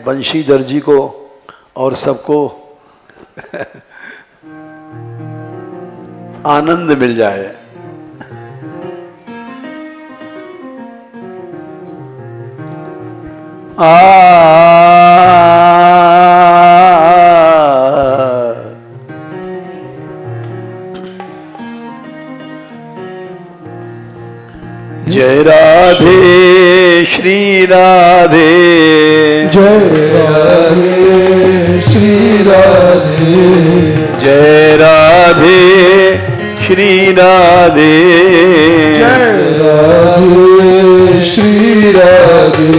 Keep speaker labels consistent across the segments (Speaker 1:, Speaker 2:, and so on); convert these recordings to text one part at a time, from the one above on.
Speaker 1: बंशीधर जी को और सबको आनंद मिल जाए। जय राधे श्री राधे,
Speaker 2: जय राधे श्री राधे,
Speaker 1: जय राधे श्री राधे,
Speaker 2: जय राधे श्री राधे।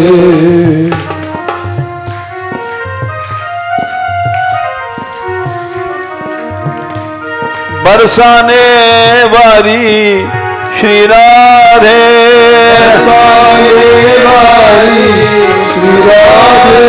Speaker 1: बरसाने वाली श्री राधे,
Speaker 2: बरसाने वाली श्री राधे,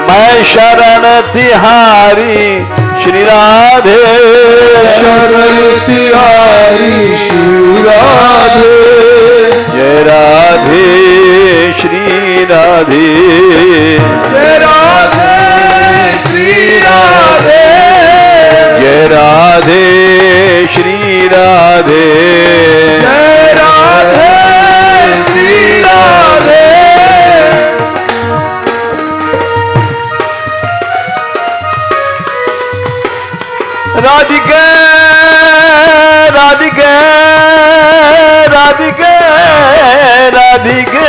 Speaker 1: मैं शरण तिहारी श्री राधे,
Speaker 2: शरण तिहारी श्री राधे,
Speaker 1: जय राधे श्री राधे,
Speaker 2: जय राधे श्री राधे,
Speaker 1: जय राधे श्री राधे,
Speaker 2: जय राधे श्री राधे।
Speaker 1: राधिके राधिके राधिके राधिके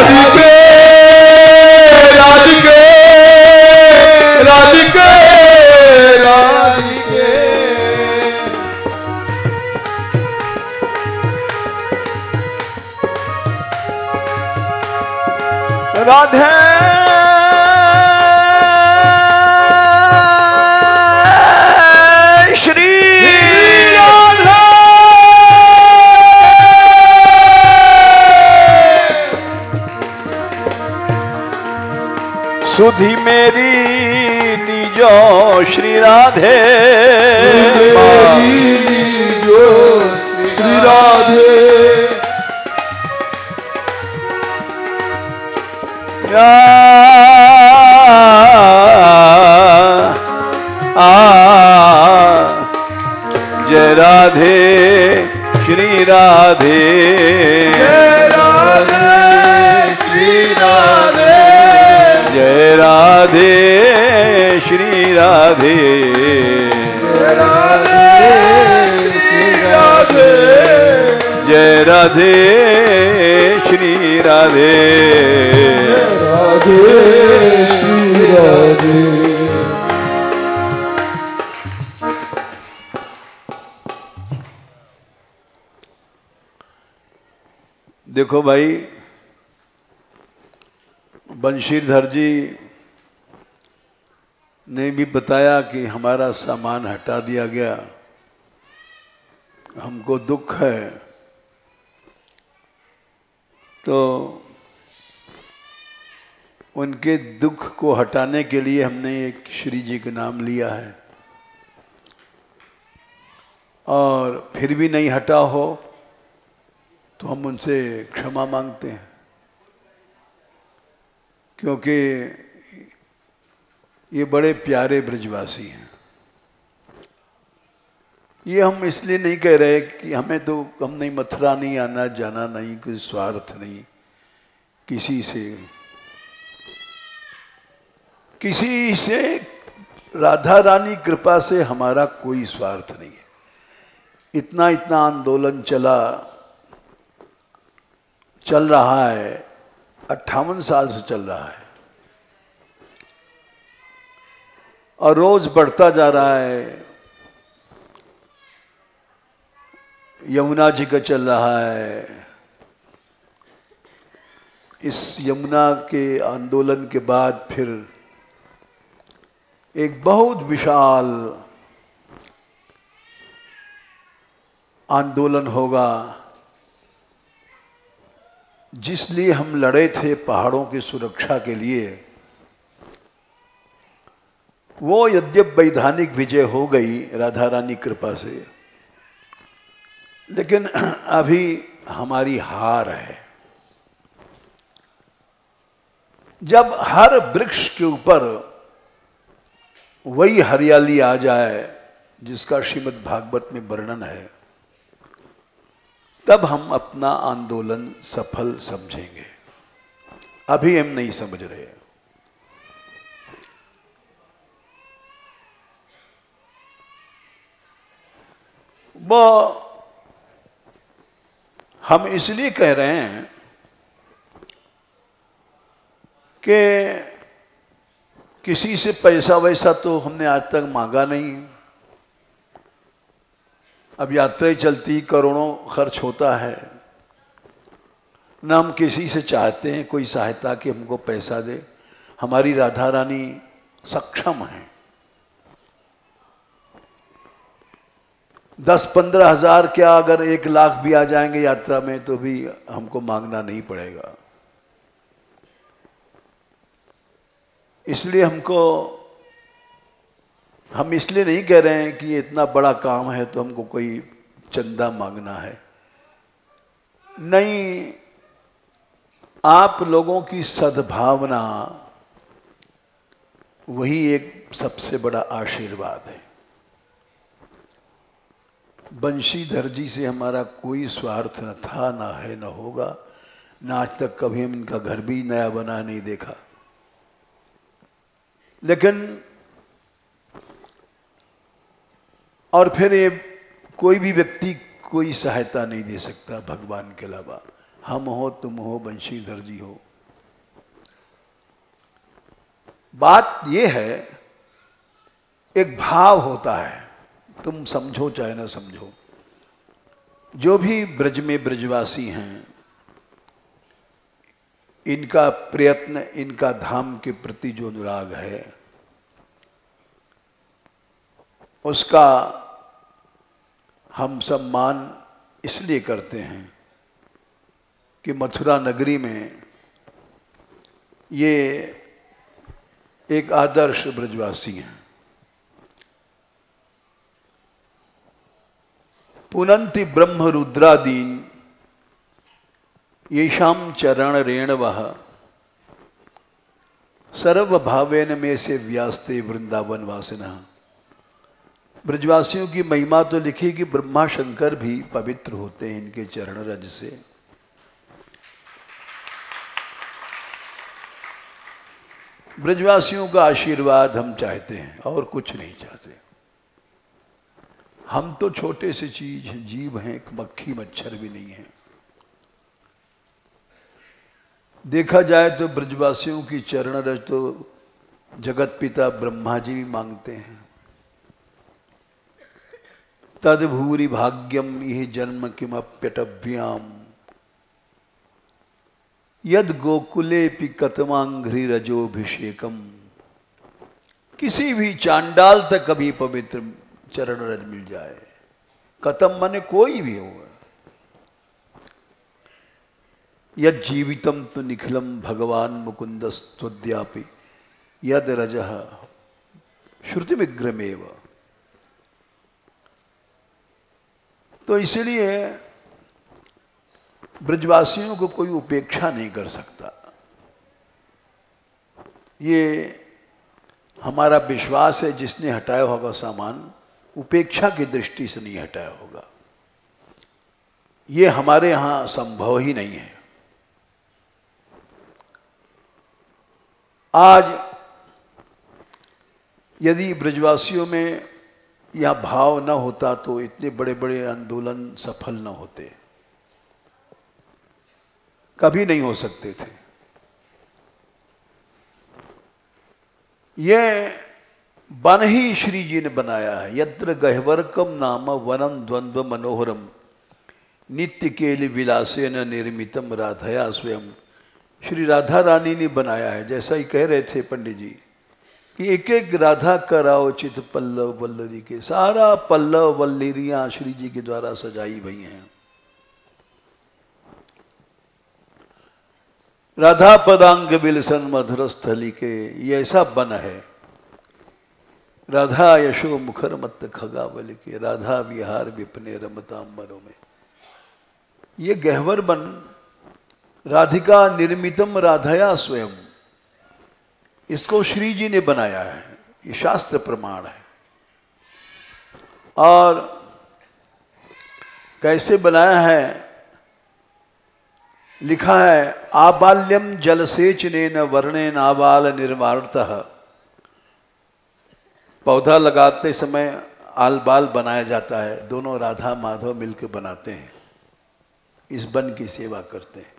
Speaker 2: राधिके राधिके राधिके राधिके,
Speaker 1: राधे सुधी मेरी निजो श्री राधे,
Speaker 2: मेरी निजो श्री राधे,
Speaker 1: जय राधे श्री राधे,
Speaker 2: जय राधे श्री राधे,
Speaker 1: जय राधे श्री राधे,
Speaker 2: जय राधे श्री राधे,
Speaker 1: जय राधे श्री राधे,
Speaker 2: राधे श्री राधे।
Speaker 1: देखो भाई, बंशीधर जी ने भी बताया कि हमारा सामान हटा दिया गया, हमको दुख है। तो उनके दुख को हटाने के लिए हमने एक श्री जी का नाम लिया है, और फिर भी नहीं हटा हो तो हम उनसे क्षमा मांगते हैं, क्योंकि ये बड़े प्यारे ब्रजवासी हैं। ये हम इसलिए नहीं कह रहे कि हमें तो हम नहीं, मथुरा नहीं आना जाना नहीं, कोई स्वार्थ नहीं किसी से, राधा रानी कृपा से हमारा कोई स्वार्थ नहीं है। इतना आंदोलन चल रहा है, 58 साल से चल रहा है, और रोज बढ़ता जा रहा है। यमुना जी का चल रहा है। इस यमुना के आंदोलन के बाद फिर एक बहुत विशाल आंदोलन होगा, जिसलिए हम लड़े थे पहाड़ों की सुरक्षा के लिए, वो यद्यप वैधानिक विजय हो गई राधा रानी कृपा से, लेकिन अभी हमारी हार है। जब हर वृक्ष के ऊपर वही हरियाली आ जाए जिसका श्रीमद् भागवत में वर्णन है, तब हम अपना आंदोलन सफल समझेंगे। अभी हम नहीं समझ रहे। वो हम इसलिए कह रहे हैं कि किसी से पैसा वैसा तो हमने आज तक मांगा नहीं। अब यात्राएं चलती, करोड़ों खर्च होता है, ना हम किसी से चाहते हैं कोई सहायता कि हमको पैसा दे। हमारी राधा रानी सक्षम है। 10-15 हजार क्या, अगर 1 लाख भी आ जाएंगे यात्रा में तो भी हमको मांगना नहीं पड़ेगा। इसलिए हम इसलिए नहीं कह रहे हैं कि ये इतना बड़ा काम है तो हमको कोई चंदा मांगना है। नहीं, आप लोगों की सद्भावना वही एक सबसे बड़ा आशीर्वाद है। बंशीधर जी से हमारा कोई स्वार्थ न था, ना है, न होगा, न आज तक कभी हम इनका घर भी नया बना नहीं देखा। लेकिन और फिर ये कोई भी व्यक्ति कोई सहायता नहीं दे सकता भगवान के अलावा। हम हो, तुम हो, बंशीधर जी हो। बात ये है, एक भाव होता है, तुम समझो चाहे ना समझो। जो भी ब्रज में ब्रजवासी हैं, इनका प्रयत्न, इनका धाम के प्रति जो अनुराग है, उसका हम सम्मान इसलिए करते हैं कि मथुरा नगरी में ये एक आदर्श ब्रजवासी हैं। पुनन्ति ब्रह्म रुद्रादीन येषाम चरण रेणवः सर्वभावेन में से व्यास्ते वृंदावन वासिनः। ब्रजवासियों की महिमा तो लिखी कि ब्रह्मा शंकर भी पवित्र होते हैं इनके चरण रज से। ब्रजवासियों का आशीर्वाद हम चाहते हैं और कुछ नहीं चाहते। हम तो छोटे से चीज जीव हैं, मक्खी मच्छर भी नहीं है। देखा जाए तो ब्रजवासियों की चरण रज तो जगत पिता ब्रह्मा जी भी मांगते हैं। तद भूरि भाग्यम यह जन्म किमप्यटव्याम यद गोकुले पि कतमांघ्रि रजोभिषेकम। किसी भी चांडाल तक कभी पवित्र चरण रज मिल जाए। कतम माने कोई भी हो। यद जीवितम तो निखिलम भगवान मुकुंदस्त्वद्यापि यद रजः श्रुति विग्रमेव। तो इसलिए ब्रजवासियों को कोई उपेक्षा नहीं कर सकता। ये हमारा विश्वास है, जिसने हटाया होगा सामान उपेक्षा की दृष्टि से नहीं हटाया होगा। ये हमारे यहां संभव ही नहीं है। आज यदि ब्रजवासियों में यह भाव न होता तो इतने बड़े बड़े आंदोलन सफल न होते, कभी नहीं हो सकते थे। यह वन ही श्री जी ने बनाया है। यत्र गह्वरकम नाम वनम द्वंद्व मनोहरम नित्य केलि विलासेन निर्मितम राधया स्वयं। श्री राधा रानी ने बनाया है। जैसा ही कह रहे थे पंडित जी कि एक एक राधा कराओ चित पल्लव वल्लरी के। सारा पल्लव वल्लरियां श्री जी के द्वारा सजाई हुई हैं। राधा पदांग बिलसन मधुर स्थली के, ये ऐसा वन है। राधा यशो मुखर मत खगावल के, राधा विहार विपने रमतांबरों में। ये गहवर वन राधिका निर्मितम राधया स्वयं, इसको श्री जी ने बनाया है, ये शास्त्र प्रमाण है। और कैसे बनाया है, लिखा है आबाल्यम जलसेचनेन वर्णेन आबाल निर्वाणतः। पौधा लगाते समय आल बाल बनाया जाता है, दोनों राधा माधव मिलकर बनाते हैं, इस वन की सेवा करते हैं।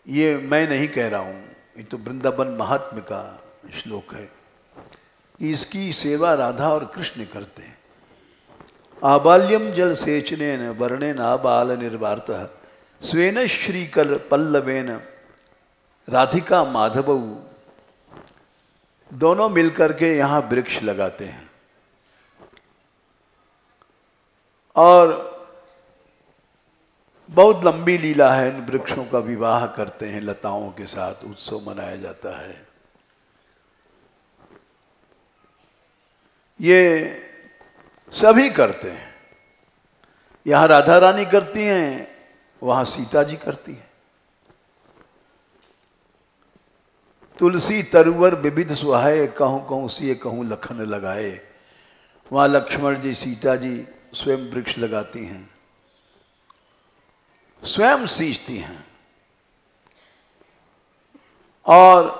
Speaker 1: ये मैं नहीं कह रहा हूं, ये तो वृंदावन महात्म्य का श्लोक है। इसकी सेवा राधा और कृष्ण करते हैं। आबाल्यम जल सेचनेन वर्णेन आबाल निर्वार्तः स्वेन श्रीकल पल्लवेन राधिका माधवौ, दोनों मिलकर के यहां वृक्ष लगाते हैं और बहुत लंबी लीला है। इन वृक्षों का विवाह करते हैं, लताओं के साथ उत्सव मनाया जाता है। ये सभी करते हैं। यहां राधा रानी करती हैं, वहां सीता जी करती हैं। तुलसी तरुवर विविध सुहाए, कहूं कहूं सिए कहूं लखन लगाए। वहां लक्ष्मण जी सीता जी स्वयं वृक्ष लगाती हैं, स्वयं सींचती हैं। और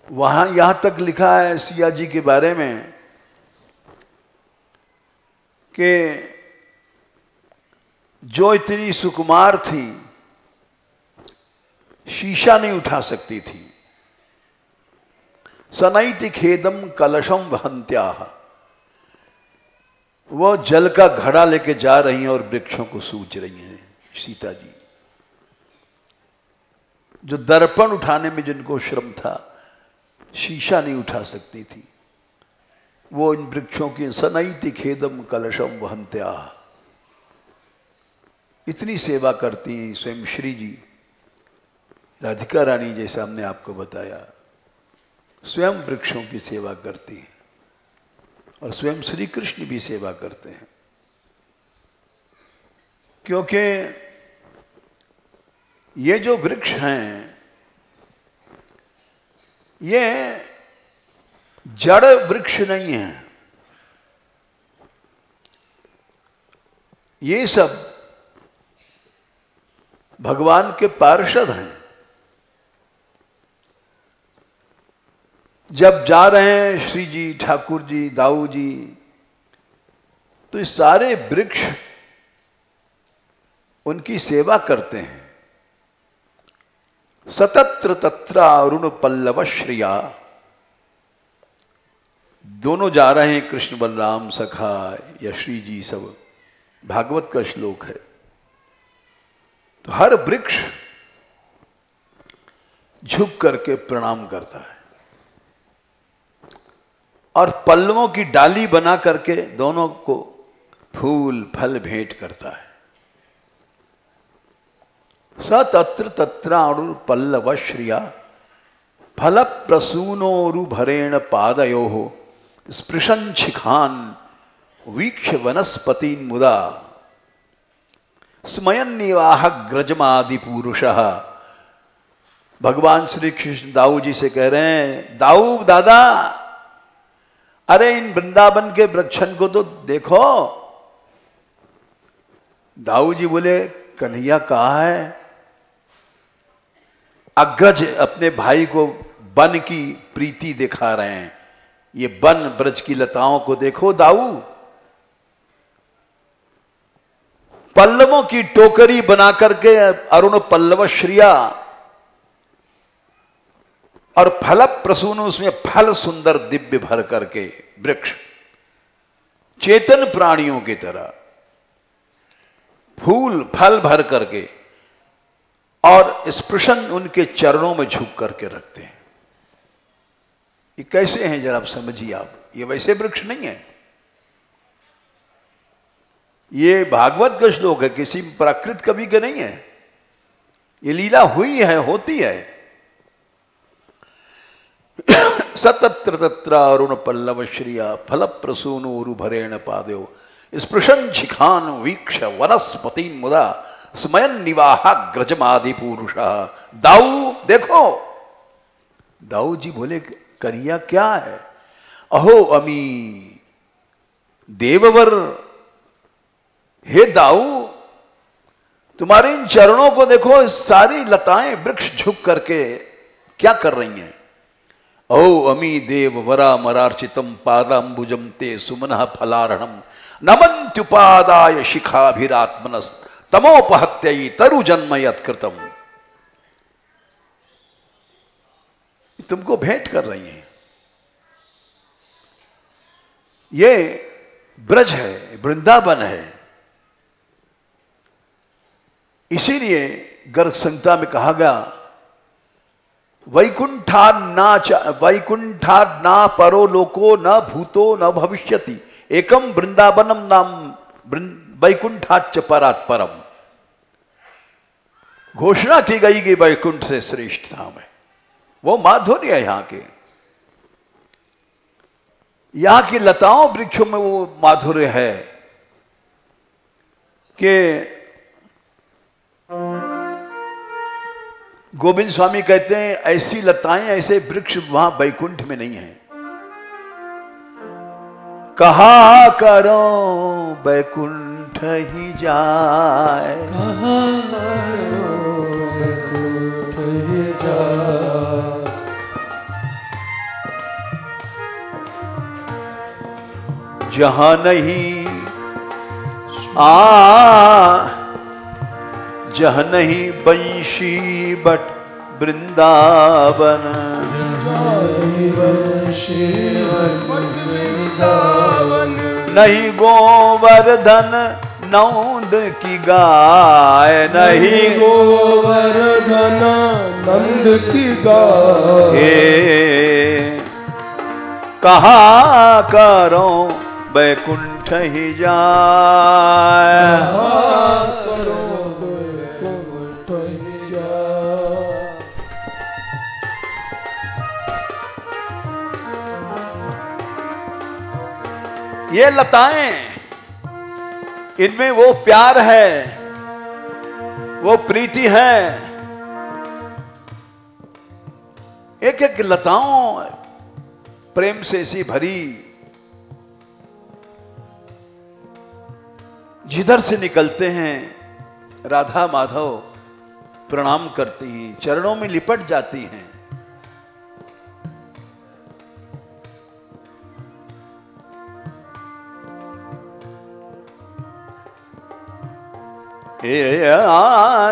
Speaker 1: वहां यहां तक लिखा है सिया जी के बारे में कि जो इतनी सुकुमार थी, शीशा नहीं उठा सकती थी। सनैति खेदम कलशम वहंत्याः, वो जल का घड़ा लेके जा रही हैं और वृक्षों को सूंच रही हैं सीता जी। जो दर्पण उठाने में जिनको श्रम था, शीशा नहीं उठा सकती थी, वो इन वृक्षों की सनैति खेदम कलशम वहंत्याः, इतनी सेवा करती हैं। स्वयं श्री जी, राधिका रानी जैसा हमने आपको बताया, स्वयं वृक्षों की सेवा करती हैं और स्वयं श्री कृष्ण भी सेवा करते हैं। क्योंकि ये जो वृक्ष हैं, ये जड़ वृक्ष नहीं है, ये सब भगवान के पार्षद हैं। जब जा रहे हैं श्री जी, ठाकुर जी, दाऊ जी, तो ये सारे वृक्ष उनकी सेवा करते हैं। सतत्र तत्र अरुण पल्लव श्रिया, दोनों जा रहे हैं, कृष्ण बलराम सखा या श्री जी, सब भागवत का श्लोक है। तो हर वृक्ष झुक करके प्रणाम करता है और पल्लवों की डाली बना करके दोनों को फूल फल भेंट करता है। स तत्र तत्राणु पल्लव श्रिया फल प्रसूनोरु भरेण पादयोः स्पृशन शिखान वीक्ष वनस्पतीन मुदा स्मयन निवाह ग्रजमादि पुरुषः। भगवान श्री कृष्ण दाऊ जी से कह रहे हैं, दाऊ दादा, अरे इन वृंदावन के वृक्षन को तो देखो। दाऊ जी बोले, कन्हैया कहाँ है? अग्रज अपने भाई को वन की प्रीति दिखा रहे हैं। ये वन ब्रज की लताओं को देखो दाऊ, पल्लवों की टोकरी बना करके अरुण पल्लव श्रिया, और फल प्रसून, उसमें फल सुंदर दिव्य भर करके वृक्ष चेतन प्राणियों की तरह फूल फल भर करके, और स्पृशन उनके चरणों में झुक करके रखते हैं। ये कैसे हैं जरा आप समझिए। आप ये वैसे वृक्ष नहीं है, ये भागवत का श्लोक है, किसी प्राकृत कवि का नहीं है। ये लीला हुई है, होती है। सतत्र तत्र अरुण पल्लव श्रिया फल प्रसूनोरु भरेण पादयो स्पृशन शिखान वीक्ष वनस्पतिन मुदा स्मयन निवाहा ग्रजमादि पुरुष। दाऊ देखो, दाऊ जी बोले करिया क्या है? अहो अमी देववर, हे दाऊ तुम्हारे इन चरणों को देखो, सारी लताएं वृक्ष झुक करके क्या कर रही हैं? ओ अमी देव वरा मरार्चितम पादाम्बुजम ते सुमनः फलारणम नमन्त्युपादाय शिखाभिरात्मनस तमोपहत्ययि तरु जन्म यत्कृतम। तुमको भेंट कर रही हैं। ये ब्रज है, वृंदावन है। इसीलिए गर्ग संहिता में कहा गया वैकुंठाद ना परो लोको न भूतो न भविष्यति एकम वृंदावनम नाम वैकुंठाच परात् परम। घोषणा की गई कि वैकुंठ से श्रेष्ठ धाम है। वो माधुर्य है यहाँ के, यहाँ की लताओं वृक्षों में वो माधुर्य है कि गोविंद स्वामी कहते हैं ऐसी लताएं, ऐसे वृक्ष वहां वैकुंठ में नहीं है। कहा करो वैकुंठ ही जाए, जहां नहीं जह नहीं बंशी बट वृंदावन, नहीं गोवर्धन नंद की गाय, नहीं
Speaker 2: गोवर्धन नंद की गाय।
Speaker 1: कहा करो वैकुंठ ही जाए, ये लताएं, इनमें वो प्यार है, वो प्रीति है। एक एक लताओं प्रेम से ऐसी भरी, जिधर से निकलते हैं राधा माधव प्रणाम करती हैं, चरणों में लिपट जाती हैं।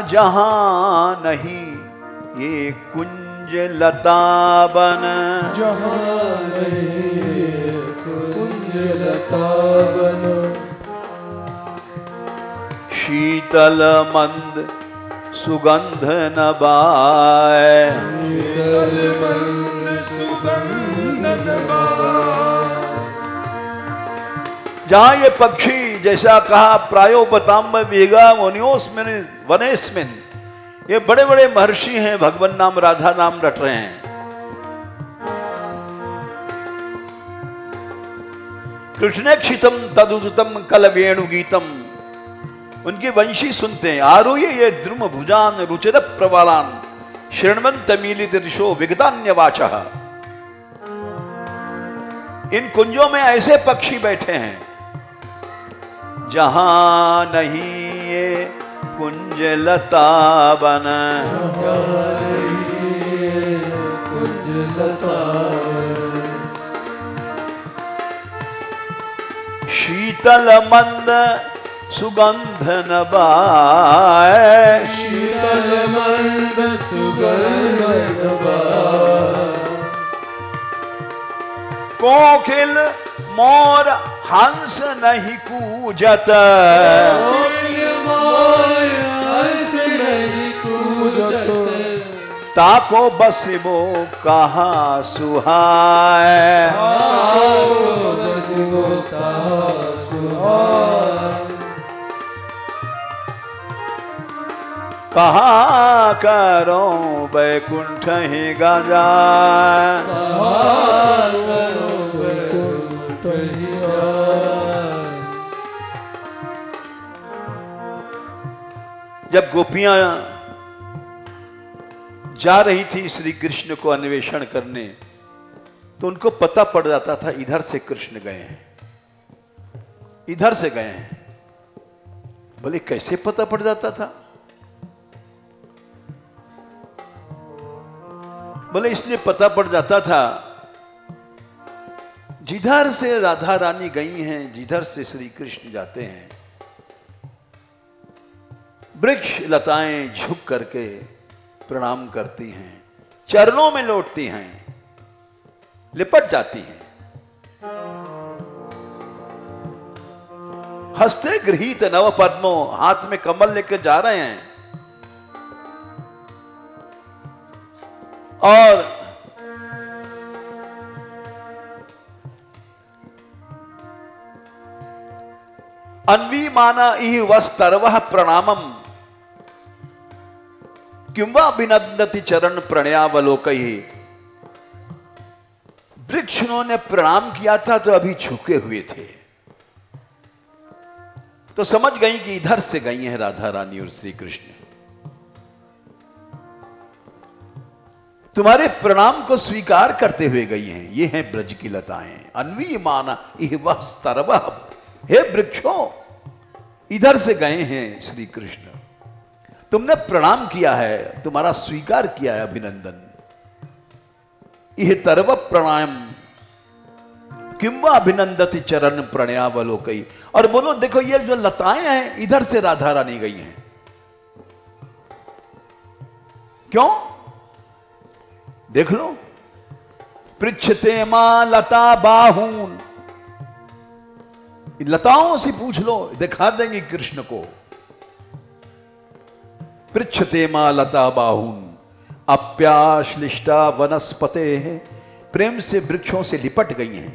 Speaker 1: जहां नहीं ये कुंज लतावन,
Speaker 2: जहां नहीं ये कुंज लतावन,
Speaker 1: शीतल मंद सुगंध न बाए,
Speaker 2: शीतल मंद सुगंध न बाए।
Speaker 1: जहां ये पक्षी जैसा कहा प्रायोपताम्ब वेगा मुनियोस्मिन वनेस्मिन, ये बड़े बड़े महर्षि हैं, भगवान नाम राधा नाम रट रहे हैं। कृष्णेक्षितम तदुदितम कल वेणु गीतम, उनकी वंशी सुनते हैं। आरोह्य ये द्रुम भुजान रुचिर प्रवालान शृण्वन्त मीलित ऋषो विगतान्य वाचः। इन कुंजों में ऐसे पक्षी बैठे हैं जहां नहीं ये कुंज लतावन,
Speaker 2: कुंज लतावन।
Speaker 1: शीतल मंद सुगंध न बाए,
Speaker 2: शीतल मंद सुगंध न बाए।
Speaker 1: कोकिल मोर हंस नहीं कूजत,
Speaker 2: मोर हंस नहीं कूजत।
Speaker 1: ताको बस वो कहाँ सुहाए, कहाँ करो बैकुंठ ही गाजा। जब गोपियां जा रही थी श्री कृष्ण को अन्वेषण करने, तो उनको पता पड़ जाता था इधर से कृष्ण गए हैं, इधर से गए हैं। बोले कैसे पता पड़ जाता था? बोले इसलिए पता पड़ जाता था, जिधर से राधा रानी गई हैं, जिधर से श्री कृष्ण जाते हैं, वृक्ष लताएं झुक करके प्रणाम करती हैं, चरणों में लौटती हैं, लिपट जाती हैं। हस्ते गृहीत नव पद्मो, हाथ में कमल लेकर जा रहे हैं। और अन्वी माना इह वस्तर्वः प्रणामम किंवा विनद्यति चरण प्रणयावलोकैः। वृक्ष ने प्रणाम किया था तो अभी झुके हुए थे, तो समझ गई कि इधर से गई हैं राधा रानी और श्री कृष्ण। तुम्हारे प्रणाम को स्वीकार करते हुए गई हैं। ये हैं ब्रज की लताएं। अन्वी माना इह वस्तर्वः, हे वृक्षों, इधर से गए हैं श्री कृष्ण, तुमने प्रणाम किया है, तुम्हारा स्वीकार किया है, अभिनंदन। यह तरव प्रणाम किंवा अभिनंदति चरण प्रणयावलोकैः। और बोलो देखो ये जो लताएं हैं, इधर से राधा रानी गई हैं। क्यों? देख लो, पृच्छते मां लता बाहून, लताओं से पूछ लो, दिखा देंगे कृष्ण को। पृच्छते मां लता बाहून अप्याश्लिष्टा वनस्पते, प्रेम से वृक्षों से लिपट गई हैं।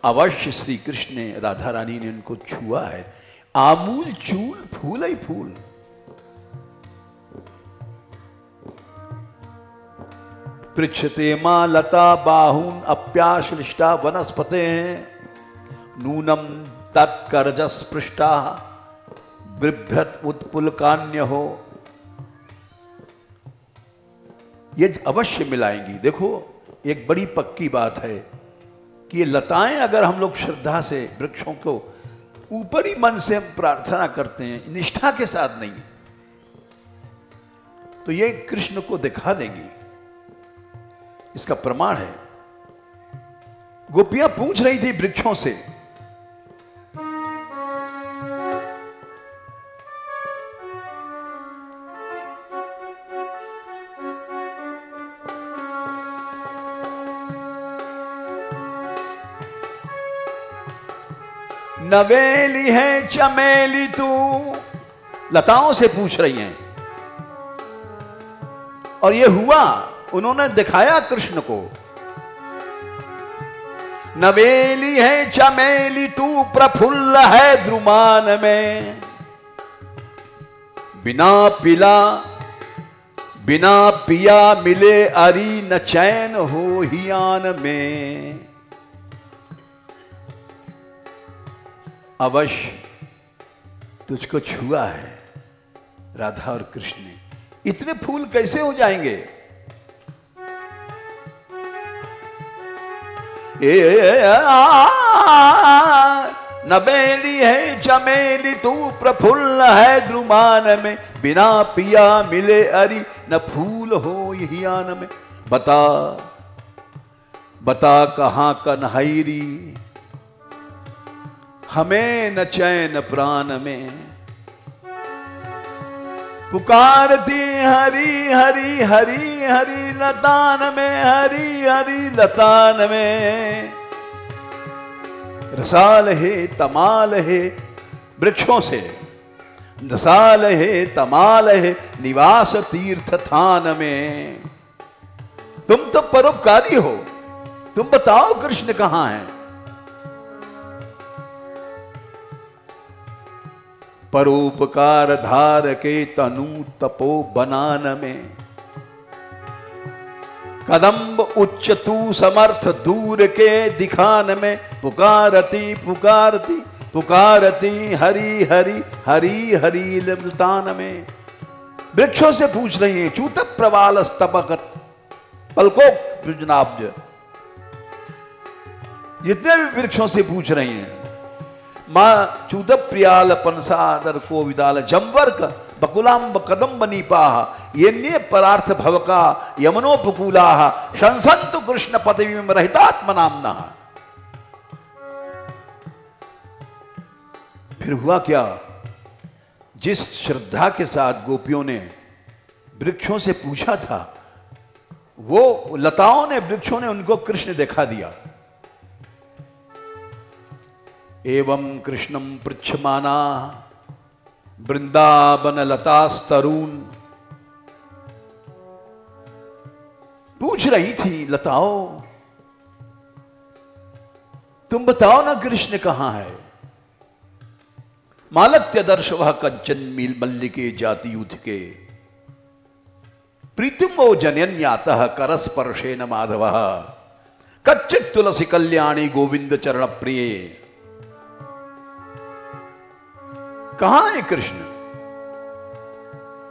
Speaker 1: अवश्य श्री कृष्ण ने, राधा रानी ने उनको छुआ है। आमूल चूल फूल ही फूल। पृच्छते मां लता बाहून अप्याश्लिष्टा वनस्पते, नूनम तत्करजस्पृष्टा बिभ्रत उत्पुलकान्य हो। ये अवश्य मिलाएंगी। देखो एक बड़ी पक्की बात है कि ये लताएं अगर हम लोग श्रद्धा से वृक्षों को ऊपरी मन से हम प्रार्थना करते हैं, निष्ठा के साथ नहीं, तो ये कृष्ण को दिखा देंगी। इसका प्रमाण है, गोपियां पूछ रही थी वृक्षों से, नवेली है चमेली तू, लताओं से पूछ रही हैं। और ये हुआ, उन्होंने दिखाया कृष्ण को। नवेली है चमेली तू, प्रफुल्ल है द्रुमान में, बिना पिया मिले अरी न चैन हो हियान में। अवश्य तुझको छुआ है राधा और कृष्ण ने, इतने फूल कैसे हो जाएंगे? नवेली है चमेली तू, प्रफुल्ल है द्रुमान में, बिना पिया मिले अरी न फूल हो हियान में। बता बता कहां कन्हैरी, हमें न चैन प्राण में। पुकारती हरी हरी हरी हरी लतान में, हरी हरी लतान में। रसाल है तमाल है वृक्षों से, रसाल है तमाल है निवास तीर्थ थान में। तुम तो परोपकारी हो, तुम बताओ कृष्ण कहां है? परोपकार धार के तनु तपो बनान में, कदम्ब उच्च तू समर्थ दूर के दिखान में, पुकारती पुकारती पुकारती हरि हरि हरि हरि लमृतान में। वृक्षों से पूछ रही है, चूत प्रवाल स्तपकत पलको सृजनाब्ज, जितने भी वृक्षों से पूछ रही हैं, मां चूत प्रियाल पनसादर को विदाल जम्वर्क बकुलाम्ब कदम्ब नीपाह, ये परार्थ भवका यमनोपकूलाह, शंसंतु कृष्ण पदवी में रहितात्मनाम्ना। फिर हुआ क्या, जिस श्रद्धा के साथ गोपियों ने वृक्षों से पूछा था, वो लताओं ने, वृक्षों ने उनको कृष्ण दिखा दिया। एवं कृष्णम पृच्छमाना वृंदावन लतास्तरून, पूछ रही थी लताओं, तुम बताओ ना कृष्ण कहां है। मालत्य दर्श वह कंचन मील मल्लिके जाति युद्ध के, प्रीतिम वो जनन्यातः करस्पर्शे न माधव, कच्चित तुलसी कल्याणी गोविंद चरण प्रिय। कहां है कृष्ण।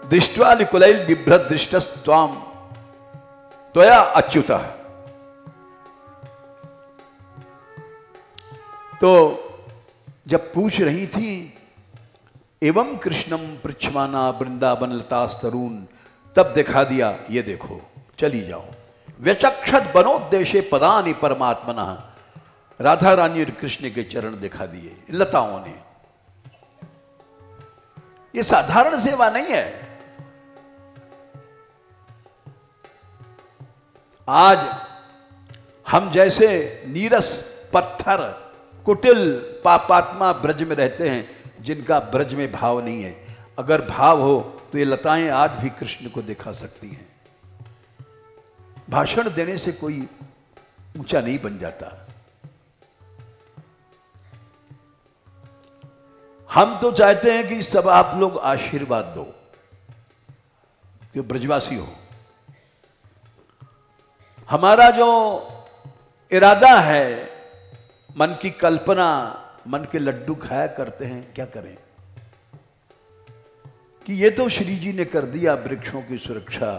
Speaker 1: दृष्ट्वा लिकुलैल बिभ्रत दृष्टस्त्वाम त्वया अच्युतः। तो जब पूछ रही थी, एवं कृष्णम पृच्छमाना वृंदावन लतास्तरून, तब दिखा दिया, ये देखो चली जाओ। व्यचक्षत बनोद्देशे पदानि परमात्मना, राधा रानी और कृष्ण के चरण दिखा दिए लताओं ने। ये साधारण सेवा नहीं है। आज हम जैसे नीरस पत्थर कुटिल पापात्मा ब्रज में रहते हैं, जिनका ब्रज में भाव नहीं है। अगर भाव हो तो ये लताएं आज भी कृष्ण को दिखा सकती हैं। भाषण देने से कोई ऊंचा नहीं बन जाता। हम तो चाहते हैं कि सब आप लोग आशीर्वाद दो कि ब्रजवासी हो। हमारा जो इरादा है, मन की कल्पना, मन के लड्डू खाया करते हैं, क्या करें कि ये तो श्री जी ने कर दिया वृक्षों की सुरक्षा।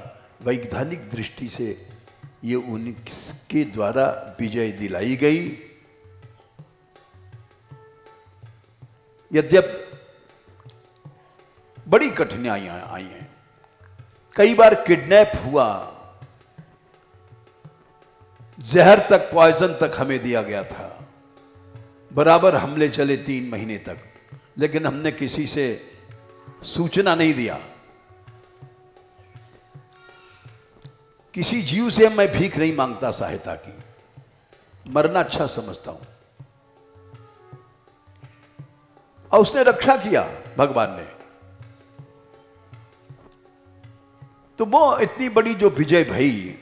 Speaker 1: वैज्ञानिक दृष्टि से ये उनके द्वारा विजय दिलाई गई। यद्यप बड़ी कठिनाइयां आई हैं, कई बार किडनैप हुआ, जहर तक, पॉइजन तक हमें दिया गया था। बराबर हमले चले 3 महीने तक, लेकिन हमने किसी से सूचना नहीं दिया। किसी जीव से मैं भीख नहीं मांगता सहायता की, मरना अच्छा समझता हूं। और उसने रक्षा किया भगवान ने। तो वो इतनी बड़ी जो विजय भई,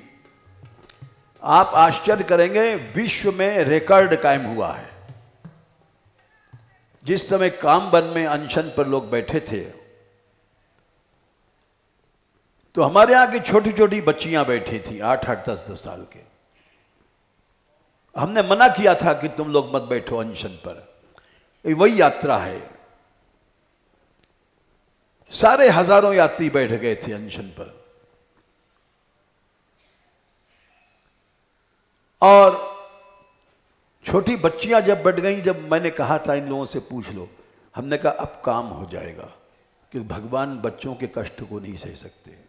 Speaker 1: आप आश्चर्य करेंगे, विश्व में रिकॉर्ड कायम हुआ है। जिस समय कामवन में अनशन पर लोग बैठे थे, तो हमारे यहां की छोटी छोटी बच्चियां बैठी थी, 8-8, 10-10 साल के। हमने मना किया था कि तुम लोग मत बैठो अनशन पर। वही यात्रा है, सारे हजारों यात्री बैठ गए थे अनशन पर। और छोटी बच्चियां जब बैठ गई, जब मैंने कहा था इन लोगों से पूछ लो, हमने कहा अब काम हो जाएगा, कि भगवान बच्चों के कष्ट को नहीं सह सकते।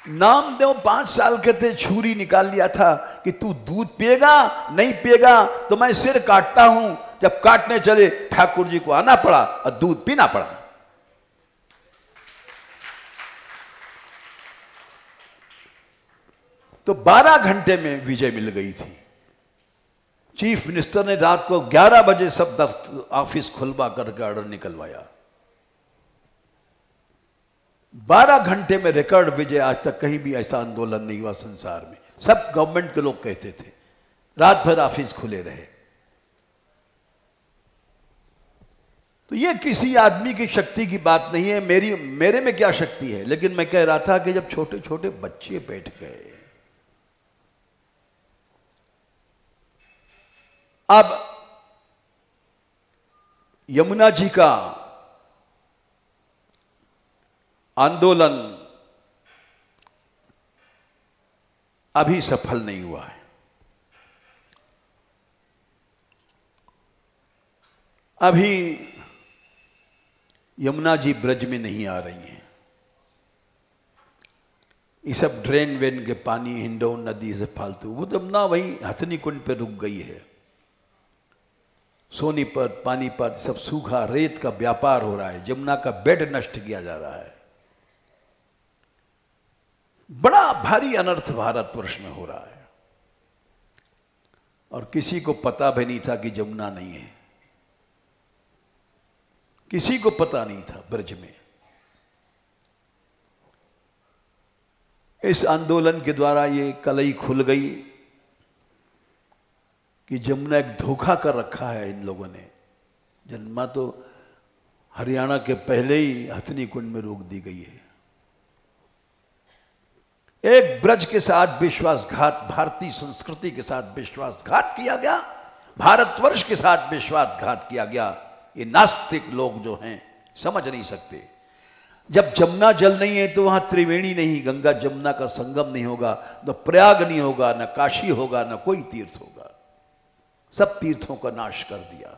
Speaker 1: नामदेव 5 साल के थे, छुरी निकाल लिया था कि तू दूध पिएगा, नहीं पिएगा तो मैं सिर काटता हूं। जब काटने चले, ठाकुर जी को आना पड़ा और दूध पीना पड़ा। तो 12 घंटे में विजय मिल गई थी। चीफ मिनिस्टर ने रात को 11 बजे सब ऑफिस खुलवा करके ऑर्डर निकलवाया। 12 घंटे में रिकॉर्ड विजय। आज तक कहीं भी ऐसा आंदोलन नहीं हुआ संसार में। सब गवर्नमेंट के लोग कहते थे रात भर ऑफिस खुले रहे। तो ये किसी आदमी की शक्ति की बात नहीं है, मेरे में क्या शक्ति है। लेकिन मैं कह रहा था कि जब छोटे छोटे बच्चे बैठ गए, अब यमुना जी का आंदोलन अभी सफल नहीं हुआ है। अभी यमुना जी ब्रज में नहीं आ रही हैं। ये सब ड्रेन वेन के पानी हिंडौन नदी से फालतू, वो यमुना वहीं हथनी कुंड पे रुक गई है। सोनीपत, पानीपत सब सूखा, रेत का व्यापार हो रहा है, यमुना का बेड नष्ट किया जा रहा है। बड़ा भारी अनर्थ भारतवर्ष में हो रहा है और किसी को पता भी नहीं था कि यमुना नहीं है, किसी को पता नहीं था ब्रज में। इस आंदोलन के द्वारा ये कलई खुल गई कि यमुना एक धोखा कर रखा है इन लोगों ने। जन्मा तो हरियाणा के पहले ही हथनी कुंड में रोक दी गई है। एक ब्रज के साथ विश्वासघात, भारतीय संस्कृति के साथ विश्वासघात किया गया, भारतवर्ष के साथ विश्वासघात किया गया। ये नास्तिक लोग जो हैं समझ नहीं सकते। जब जमुना जल नहीं है तो वहां त्रिवेणी नहीं, गंगा जमुना का संगम नहीं होगा, न प्रयाग नहीं होगा, न काशी होगा, न कोई तीर्थ होगा। सब तीर्थों का नाश कर दिया।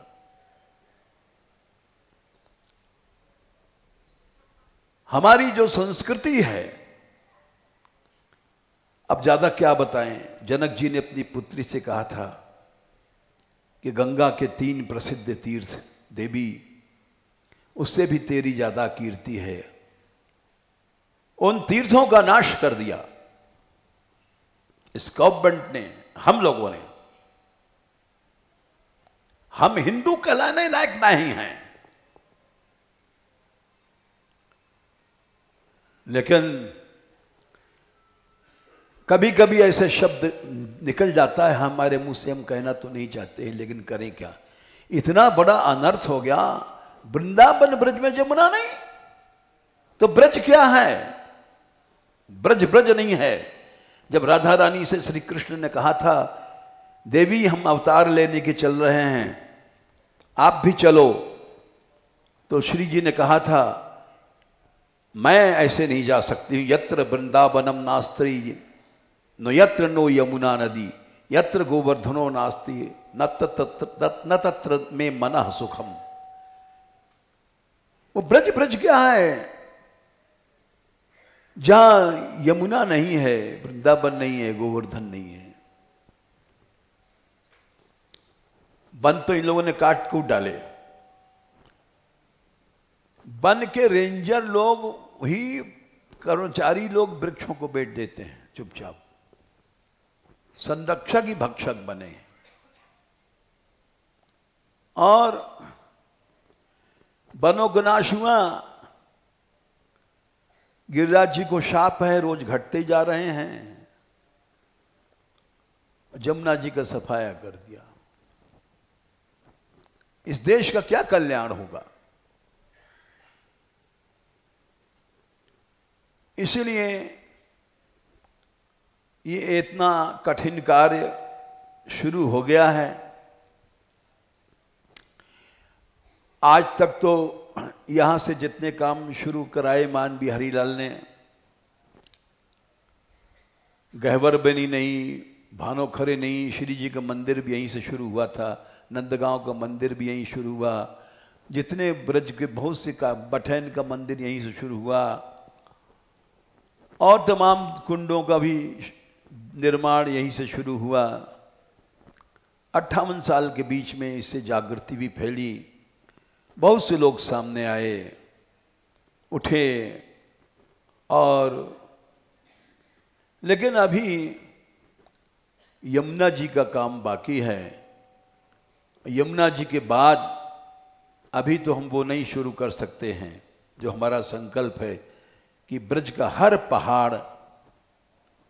Speaker 1: हमारी जो संस्कृति है, अब ज्यादा क्या बताएं। जनक जी ने अपनी पुत्री से कहा था कि गंगा के 3 प्रसिद्ध तीर्थ देवी, उससे भी तेरी ज्यादा कीर्ति है। उन तीर्थों का नाश कर दिया इस गवर्नमेंट ने, हम लोगों ने। हम हिंदू कहलाने लायक नहीं हैं, लेकिन कभी कभी ऐसे शब्द निकल जाता है हमारे मुंह से, हम कहना तो नहीं चाहते हैं, लेकिन करें क्या। इतना बड़ा अनर्थ हो गया। वृंदावन ब्रज में यमुना नहीं तो ब्रज क्या है? ब्रज ब्रज नहीं है। जब राधा रानी से श्री कृष्ण ने कहा था, देवी हम अवतार लेने के चल रहे हैं, आप भी चलो, तो श्री जी ने कहा था, मैं ऐसे नहीं जा सकती हूं। यत्र वृंदावनम नास्त्री नो यत्र नो यमुना नदी, यत्र गोवर्धनो नास्ति न तत्र में मनः सुखम। वो ब्रज ब्रज क्या है? जहां यमुना नहीं है, वृंदावन नहीं है, गोवर्धन नहीं है। वन तो इन लोगों ने काट कूट डाले। वन के रेंजर लोग ही, कर्मचारी लोग वृक्षों को बेच देते हैं चुपचाप। संरक्षक ही भक्षक बने। और वनों का नाश हुआ। गिरिराज जी को शाप है, रोज घटते जा रहे हैं। जमुना जी का सफाया कर दिया। इस देश का क्या कल्याण होगा? इसलिए ये इतना कठिन कार्य शुरू हो गया है। आज तक तो यहां से जितने काम शुरू कराए मान बिहारी लाल ने, गहवर बनी नहीं, भानोखरे नहीं, श्री जी का मंदिर भी यहीं से शुरू हुआ था, नंदगांव का मंदिर भी यहीं शुरू हुआ, जितने ब्रज के बहुत से का, बठैन का मंदिर यहीं से शुरू हुआ, और तमाम कुंडों का भी निर्माण यहीं से शुरू हुआ। 58 साल के बीच में इससे जागृति भी फैली। बहुत से लोग सामने आए, उठे, और लेकिन अभी यमुना जी का काम बाकी है। यमुना जी के बाद अभी तो हम वो नहीं शुरू कर सकते हैं जो हमारा संकल्प है कि ब्रज का हर पहाड़,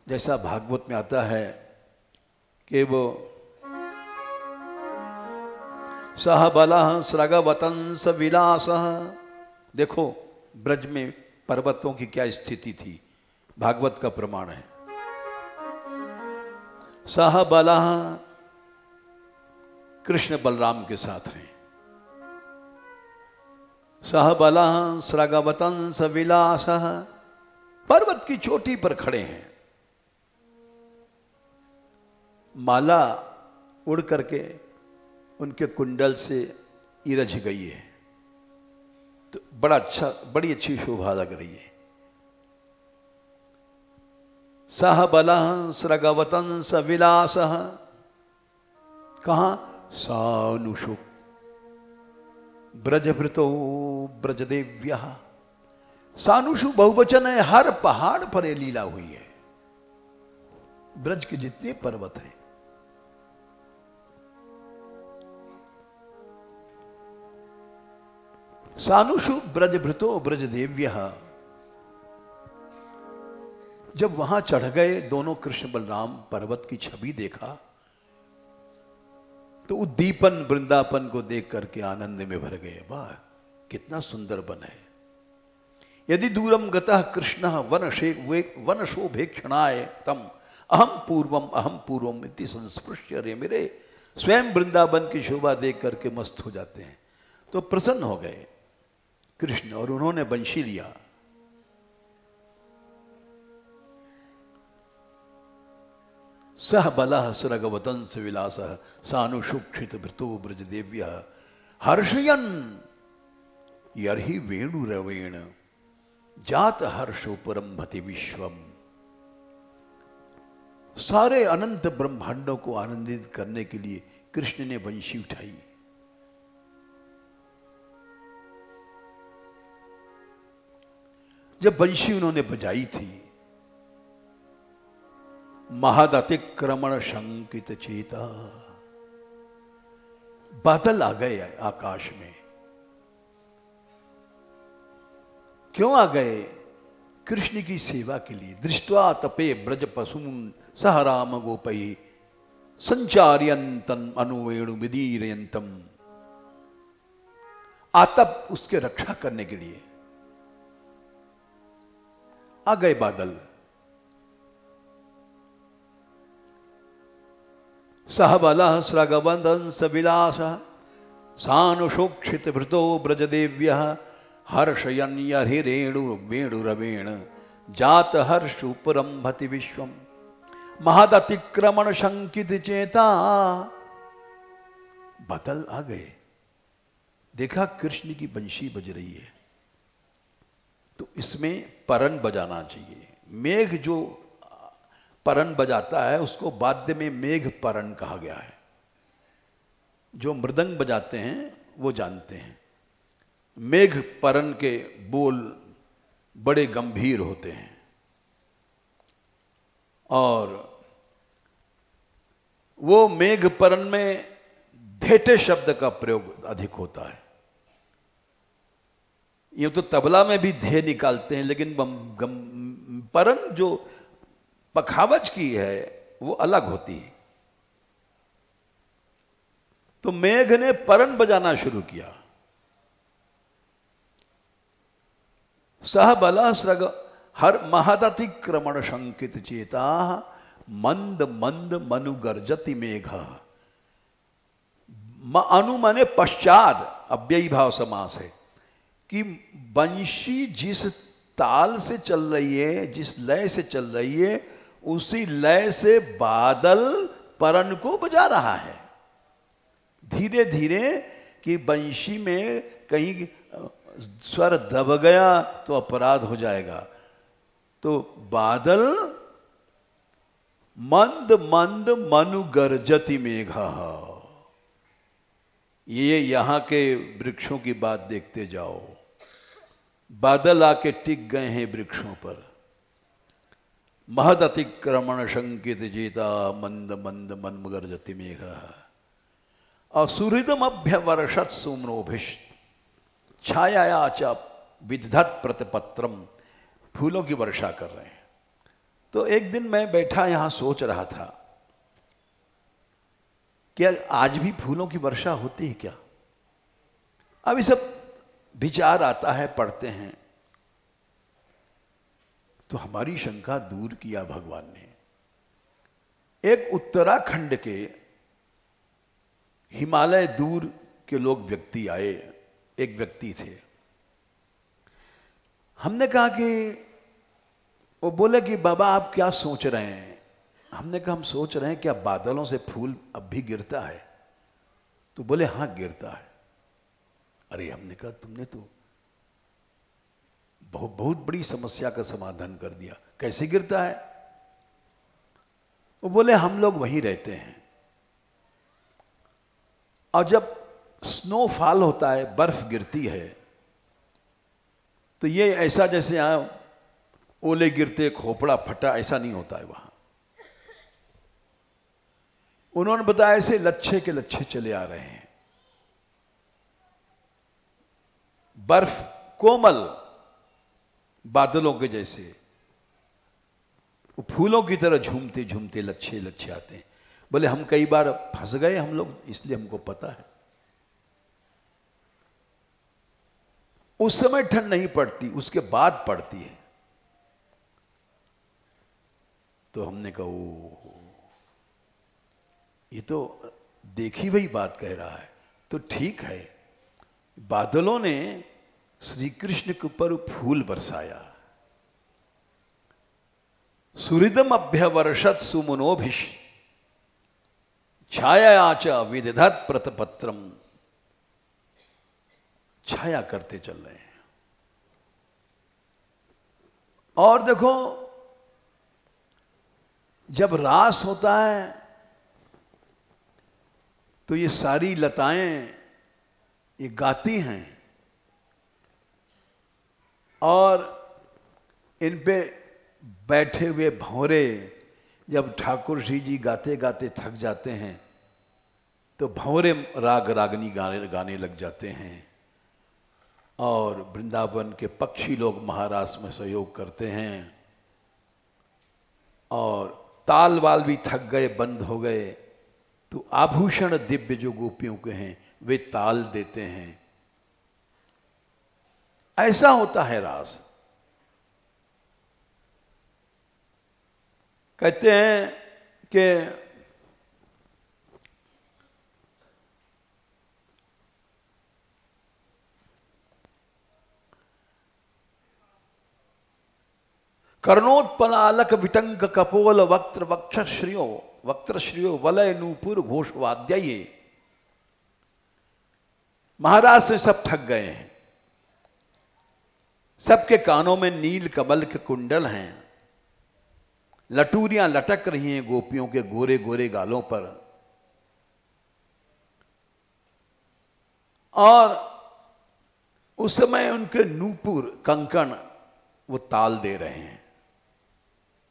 Speaker 1: जैसा भागवत में आता है कि वो सह बलः स्रगवतंस विलासः। देखो ब्रज में पर्वतों की क्या स्थिति थी, भागवत का प्रमाण है। सह बलः कृष्ण बलराम के साथ हैं। सह बलः स्रगवतंस विलासः, पर्वत की चोटी पर खड़े हैं। माला उड़ करके उनके कुंडल से इरझ गई है, तो बड़ी अच्छी शोभा लग रही है। सह बलः स्रगवतंस विलासः, कहां? सानुषु ब्रजभृतो ब्रजदेव्यः। सानुषु बहुवचन है, हर पहाड़ पर ये लीला हुई है। ब्रज के जितने पर्वत हैं, सानुषु ब्रजभृतो ब्रजदेव्यः। जब वहां चढ़ गए दोनों कृष्ण बलराम, पर्वत की छवि देखा तो उद्दीपन वृंदावन को देख करके आनंद में भर गए। वाह, कितना सुंदर वन है। यदि दूरम गतः कृष्णः वनशोभेक्षणाय तम अहम पूर्वम इति संस्पृश्य रे मेरे। स्वयं वृंदावन की शोभा देख करके मस्त हो जाते हैं। तो प्रसन्न हो गए कृष्ण और उन्होंने बंशी लिया। सह बलः स्रगवतंस विलासः सानुषुक्षित भृतो ब्रजदेव्यः हर्षयन् यर्हि वेणुरवेण जात हर्षोपरंभति विश्वम। सारे अनंत ब्रह्मांडों को आनंदित करने के लिए कृष्ण ने बंशी उठाई। जब बंशी उन्होंने बजाई थी, महदतिक्रमण शंकित चेता, बादल आ गए आकाश में। क्यों आ गए? कृष्ण की सेवा के लिए। दृष्ट्वा तपे ब्रज पशून सह राम गोपई संचार्यंतन अनुवेणु विदीरयंतम। आतप उसके रक्षा करने के लिए आ गए बादल। सह बलः स्रगवतंस विलासः सानुषोक्षित भृतो ब्रजदेव्यः हर्षयन् यर्हि वेणुरवेण जात हर्षोपरंभति विश्वम। महदतिक्रमण शंकित चेता, बादल आ गए। देखा कृष्ण की बंशी बज रही है, तो इसमें परन बजाना चाहिए। मेघ जो परन बजाता है उसको वाद्य में मेघ परन कहा गया है। जो मृदंग बजाते हैं वो जानते हैं, मेघ परन के बोल बड़े गंभीर होते हैं और वो मेघ परन में धेटे शब्द का प्रयोग अधिक होता है। ये तो तबला में भी धे निकालते हैं, लेकिन परन जो पखावज की है वो अलग होती है। तो मेघ ने परन बजाना शुरू किया। सह बलः स्रग हर महदतिक्रमण शंकित चेता मंद मंद मनु गर्जति मेघ। अनु माने पश्चात, अव्ययी भाव समास है कि बंशी जिस ताल से चल रही है, जिस लय से चल रही है, उसी लय से बादल परन को बजा रहा है धीरे धीरे। कि बंशी में कहीं स्वर दब गया तो अपराध हो जाएगा। तो बादल मंद मंद मनु गर्जति मेघा। ये यहां के वृक्षों की बात देखते जाओ। बादल आके टिक गए हैं वृक्षों पर। महद अतिक्रमण शंकित जेता मंद मंद मन गर्जति मेघा। असुहृदम अभ्यवर्षत सुम्नोभिष छाया च विदधत प्रतिपत्रम। फूलों की वर्षा कर रहे हैं। तो एक दिन मैं बैठा यहां सोच रहा था, क्या आज भी फूलों की वर्षा होती है क्या? अब ये सब विचार आता है, पढ़ते हैं, तो हमारी शंका दूर किया भगवान ने। एक उत्तराखंड के हिमालय दूर के लोग व्यक्ति आए, एक व्यक्ति थे। हमने कहा कि, वो बोले कि बाबा आप क्या सोच रहे हैं? हमने कहा हम सोच रहे हैं क्या बादलों से फूल अब भी गिरता है? तो बोले हाँ गिरता है। अरे हमने कहा तुमने तो बहुत बड़ी समस्या का समाधान कर दिया, कैसे गिरता है? वो बोले हम लोग वहीं रहते हैं और जब स्नोफॉल होता है, बर्फ गिरती है, तो ये ऐसा जैसे यहां ओले गिरते खोपड़ा फटा, ऐसा नहीं होता है वहां। उन्होंने बताया ऐसे लच्छे के लच्छे चले आ रहे हैं, बर्फ कोमल बादलों के जैसे, वो फूलों की तरह झूमते झूमते लच्छे लच्छे आते हैं। बोले हम कई बार फंस गए हम लोग, इसलिए हमको पता है। उस समय ठंड नहीं पड़ती, उसके बाद पड़ती है। तो हमने कहा ओ, ये तो देखी हुई बात कह रहा है। तो ठीक है, बादलों ने श्री कृष्ण के ऊपर फूल बरसाया। सुहृदम अभ्यवर्षत सुमनोभिष छाया च विदधत प्रतपत्रम। छाया करते चल रहे हैं। और देखो जब रास होता है तो ये सारी लताएं ये गाती हैं और इन पे बैठे हुए भंवरे जब ठाकुर श्री जी गाते गाते थक जाते हैं तो भंवरे राग रागनी गाने लग जाते हैं और वृंदावन के पक्षी लोग महारास में सहयोग करते हैं और ताल वाल भी थक गए, बंद हो गए, तो आभूषण दिव्य जो गोपियों के हैं वे ताल देते हैं। ऐसा होता है रास। कहते हैं कि कर्णोत्पलालक विटंक कपोल वक्त्र वक्त्रश्रियो वलय नूपुर घोषवाद्य। महाराज से सब थक गए हैं, सबके कानों में नील कमल के कुंडल हैं, लटूरियां लटक रही हैं गोपियों के गोरे गोरे गालों पर, और उस समय उनके नूपुर कंकण वो ताल दे रहे हैं,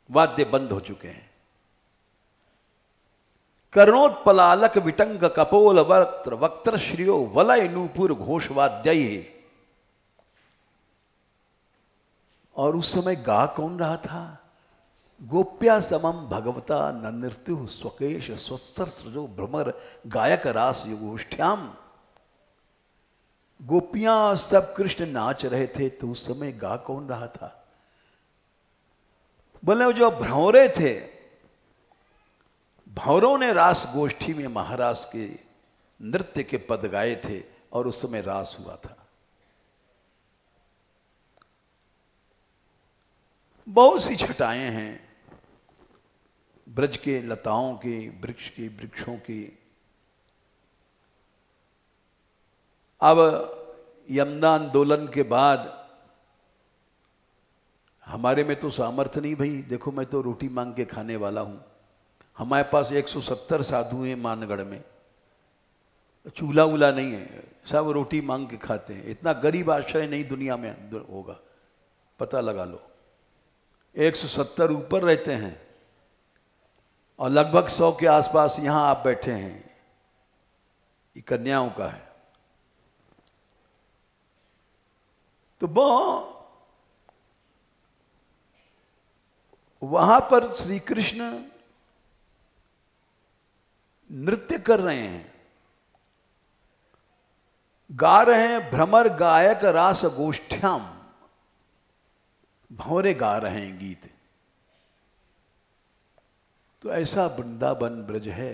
Speaker 1: वाद्य बंद हो चुके हैं। कर्णोत्पलालक विटंग कपोल वक्त्र श्रियो वलय नूपुर घोषवाद्य। और उस समय गा कौन रहा था? गोप्या समम भगवता नृत्यु स्वकेश स्वस्तर सृजो भ्रमर गायक रास युगोष्ठ्याम। गोपियां सब कृष्ण नाच रहे थे, तो उस समय गा कौन रहा था? बोले जो भ्रौरे थे, भौरों ने रास गोष्ठी में महाराज के नृत्य के पद गाए थे और उस समय रास हुआ था। बहुत सी छटाएं हैं ब्रज के लताओं की, वृक्ष की, वृक्षों की। अब यमुना आंदोलन के बाद हमारे में तो सामर्थ्य नहीं भाई, देखो मैं तो रोटी मांग के खाने वाला हूं। हमारे पास 170 साधु हैं मानगढ़ में, चूल्हा वूल्हा नहीं है, सब रोटी मांग के खाते हैं। इतना गरीब आश्रय नहीं दुनिया में होगा, पता लगा लो। 170 ऊपर रहते हैं और लगभग 100 के आसपास यहां आप बैठे हैं, ये कन्याओं का है। तो वो वहां पर श्री कृष्ण नृत्य कर रहे हैं, गा रहे हैं भ्रमर गायक रास गोष्ठ्याम, भंवरे गा रहे हैं गीत। तो ऐसा वृंदावन ब्रज है।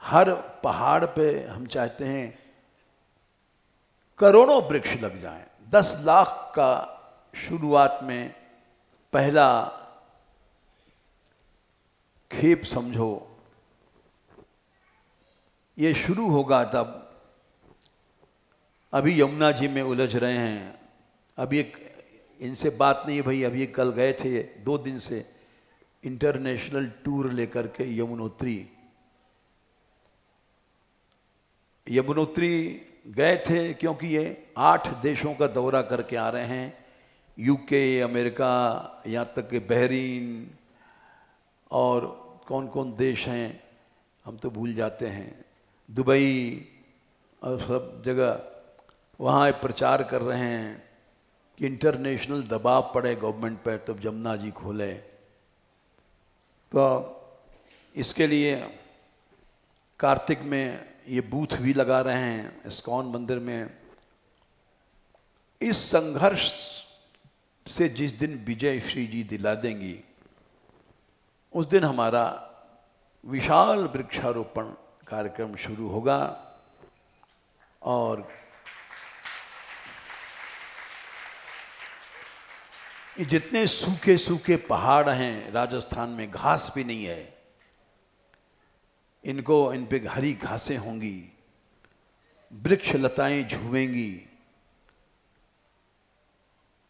Speaker 1: हर पहाड़ पे हम चाहते हैं करोड़ों वृक्ष लग जाएं। 10 लाख का शुरुआत में पहला खेप समझो ये शुरू होगा तब। अभी यमुना जी में उलझ रहे हैं। अभी एक इनसे बात नहीं है भाई, अभी कल गए थे 2 दिन से इंटरनेशनल टूर लेकर के यमुनोत्री गए थे, क्योंकि ये 8 देशों का दौरा करके आ रहे हैं। यूके, अमेरिका, यहाँ तक कि बहरीन और कौन कौन देश हैं हम तो भूल जाते हैं, दुबई और सब जगह वहाँ प्रचार कर रहे हैं कि इंटरनेशनल दबाव पड़े गवर्नमेंट पर तब जमुना जी खोले। तो इसके लिए कार्तिक में ये बूथ भी लगा रहे हैं इस्कॉन मंदिर में। इस संघर्ष से जिस दिन विजय श्री जी दिला देंगी उस दिन हमारा विशाल वृक्षारोपण कार्यक्रम शुरू होगा। और ये जितने सूखे सूखे पहाड़ हैं राजस्थान में, घास भी नहीं है, इन पे हरी घासें होंगी, वृक्ष लताएं झूमेंगी।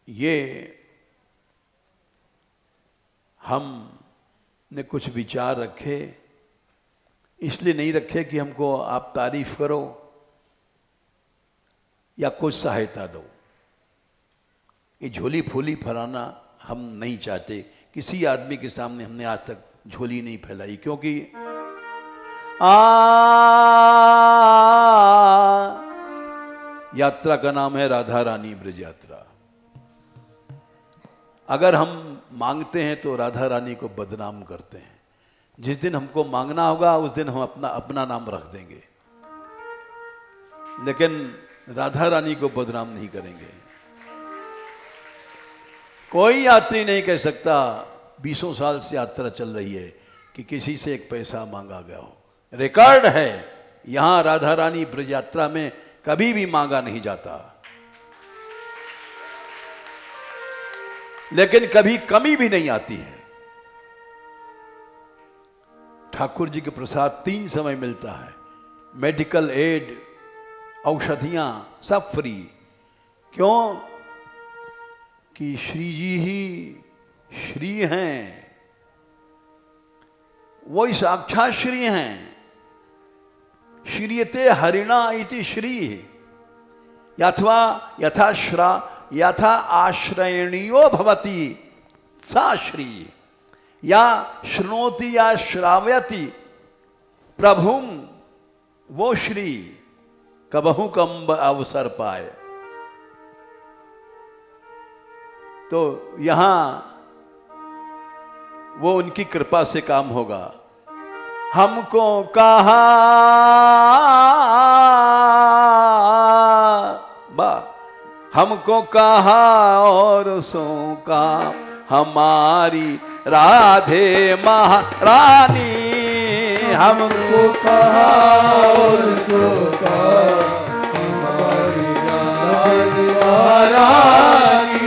Speaker 1: ये हमने कुछ विचार रखे, इसलिए नहीं रखे कि हमको आप तारीफ करो या कुछ सहायता दो। ये झोली फूली फैलाना हम नहीं चाहते। किसी आदमी के सामने हमने आज तक झोली नहीं फैलाई, क्योंकि यात्रा का नाम है राधा रानी ब्रज यात्रा। अगर हम मांगते हैं तो राधा रानी को बदनाम करते हैं। जिस दिन हमको मांगना होगा उस दिन हम अपना नाम रख देंगे, लेकिन राधा रानी को बदनाम नहीं करेंगे। कोई यात्री नहीं कह सकता 20 साल से यात्रा चल रही है कि किसी से एक पैसा मांगा गया हो। रिकॉर्ड है, यहां राधा रानी ब्रज यात्रा में कभी भी मांगा नहीं जाता, लेकिन कभी कमी भी नहीं आती है। ठाकुर जी के प्रसाद 3 समय मिलता है, मेडिकल एड, औषधियां सब फ्री। क्यों? कि श्री जी ही श्री हैं, वही साक्षात श्री हैं। श्रीयते हरिणा इति श्री, यथा आश्रयणीयो भवति सा श्री, या श्रोति या श्रावयति प्रभुम, वो श्री कबहु कम्ब अवसर पाए। तो यहां वो उनकी कृपा से काम होगा। हमको कहा हमको कहा और सो का हमारी राधे महारानी, हमको
Speaker 2: कहा और सो का हमारी राधे महारानी।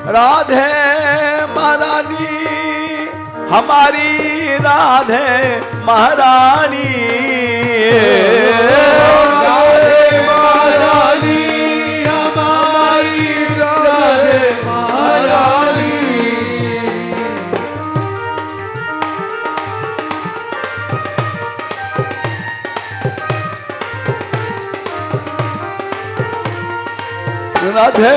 Speaker 1: राधे महारानी, हमारी राधे महारानी,
Speaker 2: राधे महारानी, हमारी राधे महारानी।
Speaker 1: राधे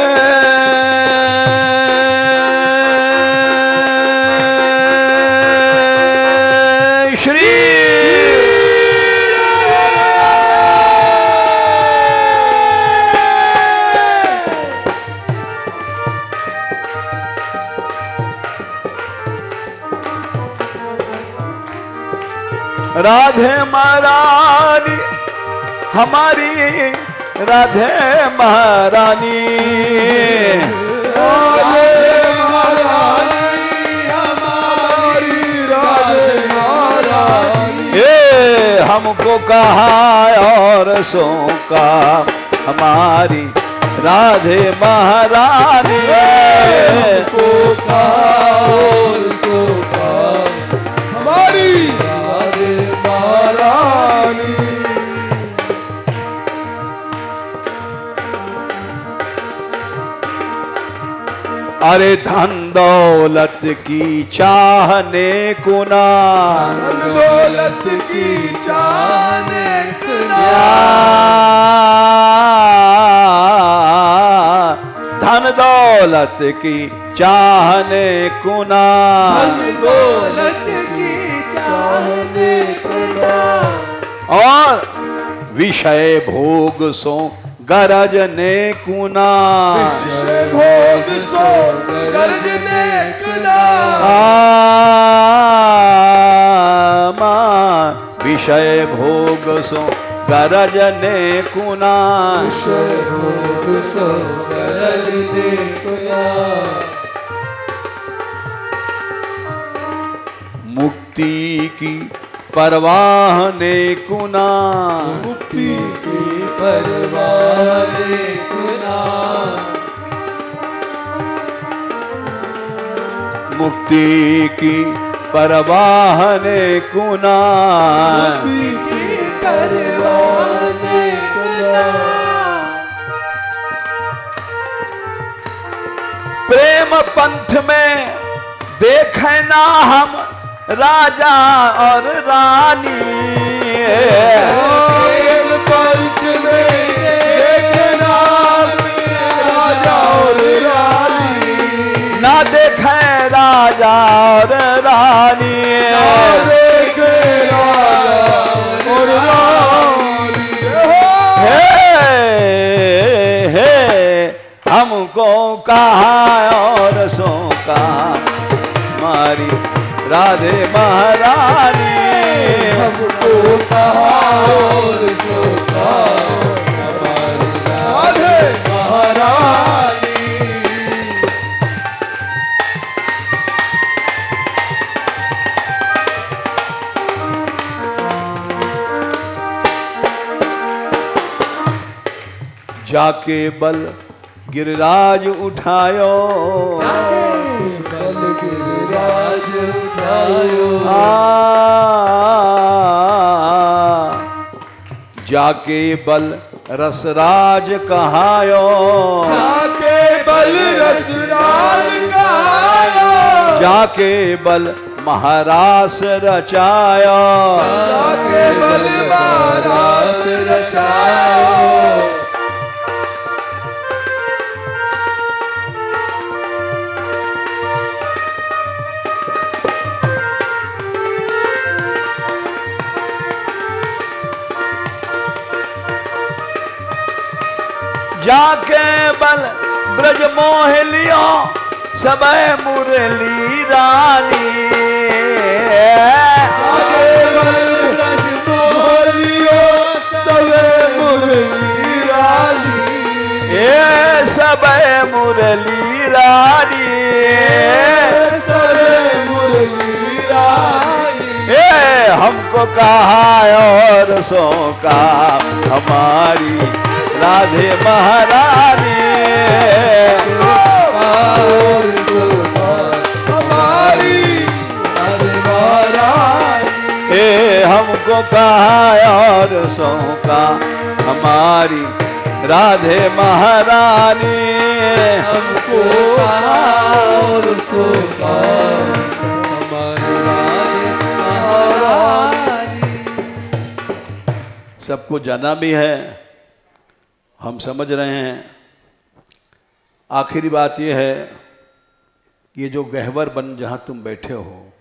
Speaker 1: राधे महारानी हमारी राधे महारानी
Speaker 2: राधे महारानी हमारी राधे महारानी
Speaker 1: ये हमको कहा और सो का हमारी राधे महारानी
Speaker 2: हमको कहा और सो का हमारी राधे महारानी
Speaker 1: अरे धन दौलत की चाहने को ना
Speaker 2: धन दौलत की चाहने को ना
Speaker 1: धन दौलत की चाहने को ना
Speaker 2: धन दौलत की चाहने को ना
Speaker 1: और विषय भोग सो गरजने कुना
Speaker 2: विषय भोग सो गरजने कुना
Speaker 1: विषय भोग सो गरजने कुना
Speaker 2: विषय भोग सो गरजने कुना
Speaker 1: मुक्ति की परवाह ने कुना
Speaker 2: मुक्ति की परवाह ने कुना
Speaker 1: मुक्ति की परवाह ने कुना
Speaker 2: मुक्ति की परवाह ने कुना
Speaker 1: प्रेम पंथ में देखे ना हम राजा और रानी
Speaker 2: प्रेम पंथ में देखना राजा और रानी
Speaker 1: ना देखे राजा और रानी
Speaker 2: देखे राजा और रानी
Speaker 1: हे हमको कहा और सो कहा हमारी राधे महारानी
Speaker 2: हमको कहा और सो कहा हमारी राधे महारानी
Speaker 1: जाके बल गिरिराज उठायो
Speaker 2: बल गिरिराज उठायो
Speaker 1: जाके बल रसराज कहायो
Speaker 2: जाके बल रसराज कहायो
Speaker 1: जाके बल महारास रचायो
Speaker 2: जाके बल महारास रचायो
Speaker 1: जाके बल ब्रज मोह लियो सब मुरली रानी
Speaker 2: जाके बल ब्रज मोह लियो सब मुरली रानी
Speaker 1: ये सब मुरली रानी
Speaker 2: सब मुरली रानी
Speaker 1: ये हमको कहा और सो का हमारी राधे महारानी
Speaker 2: और सो हमारी राधे महारानी
Speaker 1: हे हमको कहा और सो का हमारी राधे महारानी
Speaker 2: हमको और सो हमारी राधे महारानी
Speaker 1: सबको जाना भी है, हम समझ रहे हैं। आखिरी बात यह है कि ये जो गहवर बन जहां तुम बैठे हो,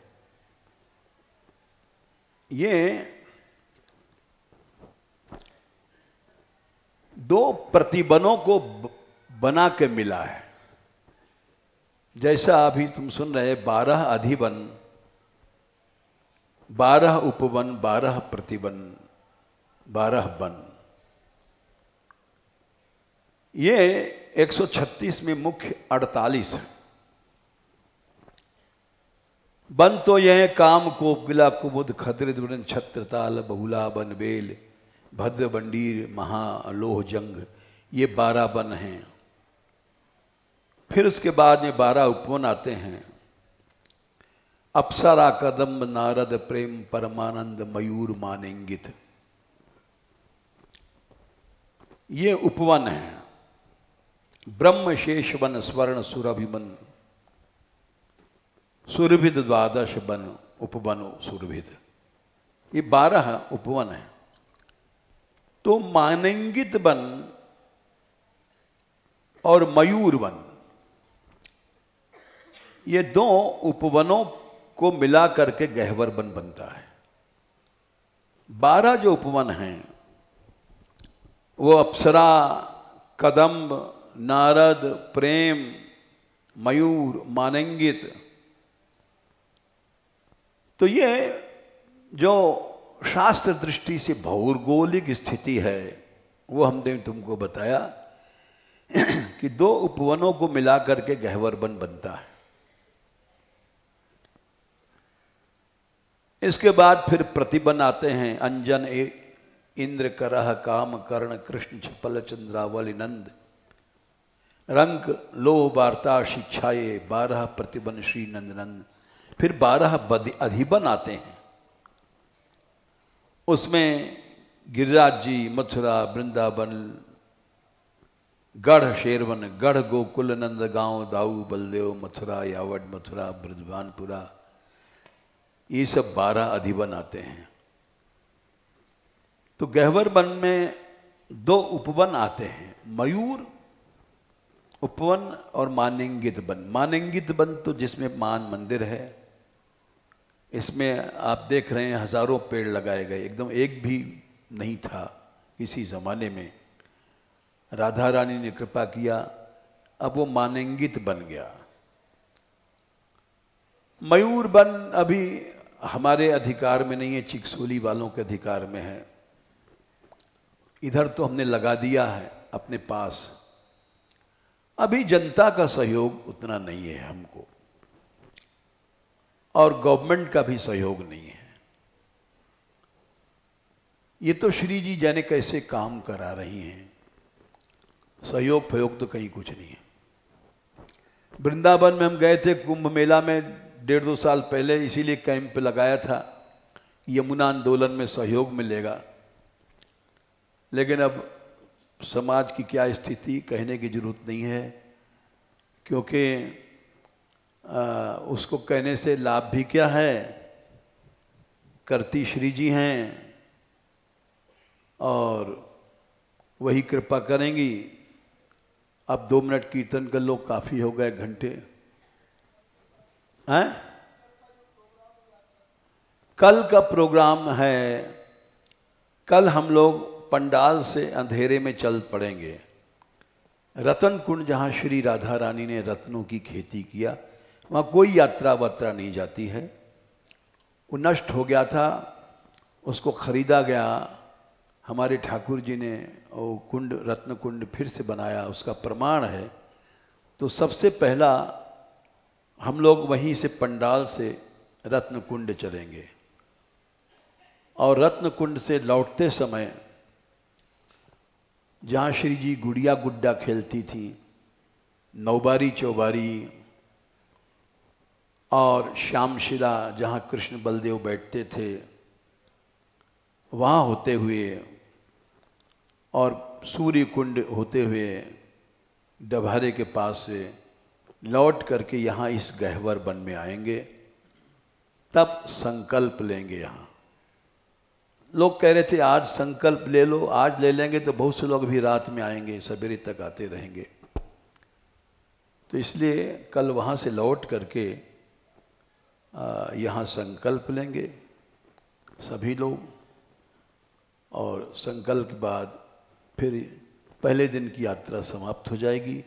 Speaker 1: ये दो प्रतिबनों को बना के मिला है। जैसा अभी तुम सुन रहे 12 अधिबन 12 उपवन, 12 प्रतिवन, 12 वन। ये 136 में मुख्य 48 है। वन तो यह काम, कोप, गिला, कुमुद, खद्र, दुरन, छत्रताल, बहुला, बनबेल, भद्र, बंडीर, महा, लोह, जंग, ये 12 वन हैं। फिर उसके बाद में 12 उपवन आते हैं। अप्सरा, कदम्ब, नारद, प्रेम, परमानंद, मयूर, मानेंगित, ये उपवन हैं। ब्रह्म, शेष वन, स्वर्ण, सुरभिवन, सुरभिद, द्वादश वन, उपवन सुरभिद, ये 12 उपवन हैं। तो मानेंगित वन और मयूर वन, ये 2 उपवनों को मिला करके गह्वर वन बनता है। 12 जो उपवन हैं वो अप्सरा, कदम्ब, नारद, प्रेम, मयूर, मानेंगित। तो ये जो शास्त्र दृष्टि से भौगोलिक स्थिति है वो हमने तुमको बताया कि 2 उपवनों को मिला करके गह्वर वन बनता है। इसके बाद फिर प्रतिबन आते हैं। अंजन, इंद्र, करह, काम, कर्ण, कृष्ण, छपल, चंद्रावली, नंद, रंक, लोह, वार्ता, शिक्षाए, 12 प्रतिबन श्री नंदनंद। फिर 12 अधिबन आते हैं। उसमें गिरिराज जी, मथुरा, वृंदावन, गढ़, शेरवन, गढ़, गोकुल, नंद गांव, दाऊ, बलदेव, मथुरा, यावट, मथुरा, ब्रजवानपुरा, ये सब 12 अधिबन आते हैं। तो गह्वर वन में 2 उपवन आते हैं, मयूर उपवन और मानेंगित वन। मानेंगित वन तो जिसमें मान मंदिर है, इसमें आप देख रहे हैं हजारों पेड़ लगाए गए, एकदम एक भी नहीं था किसी जमाने में। राधा रानी ने कृपा किया, अब वो मानेंगित बन गया। मयूर वन अभी हमारे अधिकार में नहीं है, चिकसोली वालों के अधिकार में है। इधर तो हमने लगा दिया है अपने पास। अभी जनता का सहयोग उतना नहीं है हमको, और गवर्नमेंट का भी सहयोग नहीं है। ये तो श्री जी जाने कैसे काम करा रही हैं, सहयोग फयोग तो कहीं कुछ नहीं है। वृंदावन में हम गए थे कुंभ मेला में 1.5-2 साल पहले, इसीलिए कैंप लगाया था, यमुना आंदोलन में सहयोग मिलेगा। लेकिन अब समाज की क्या स्थिति कहने की जरूरत नहीं है, क्योंकि उसको कहने से लाभ भी क्या है, करती श्री जी हैं और वही कृपा करेंगी। अब 2 मिनट कीर्तन कर लो, काफ़ी हो गए घंटे हैं। कल का प्रोग्राम है, कल हम लोग पंडाल से अंधेरे में चल पड़ेंगे। रतन कुंड, जहाँ श्री राधा रानी ने रत्नों की खेती किया, वहाँ कोई यात्रा वात्रा नहीं जाती है। वो नष्ट हो गया था, उसको खरीदा गया। हमारे ठाकुर जी ने वो कुंड, रत्न कुंड फिर से बनाया, उसका प्रमाण है। तो सबसे पहला हम लोग वहीं से पंडाल से रत्न कुंड चलेंगे, और रत्न कुंड से लौटते समय जहाँ श्री जी गुड़िया गुड्डा खेलती थी, नौबारी चौबारी और श्यामशिला जहाँ कृष्ण बलदेव बैठते थे, वहाँ होते हुए और सूर्य कुंड होते हुए डभारे के पास से लौट करके यहाँ इस गह्वर वन में आएंगे। तब संकल्प लेंगे। यहाँ लोग कह रहे थे आज संकल्प ले लो, आज ले लेंगे तो बहुत से लोग भी रात में आएंगे, सवेरे तक आते रहेंगे। तो इसलिए कल वहाँ से लौट करके यहाँ संकल्प लेंगे सभी लोग, और संकल्प के बाद फिर पहले दिन की यात्रा समाप्त हो जाएगी।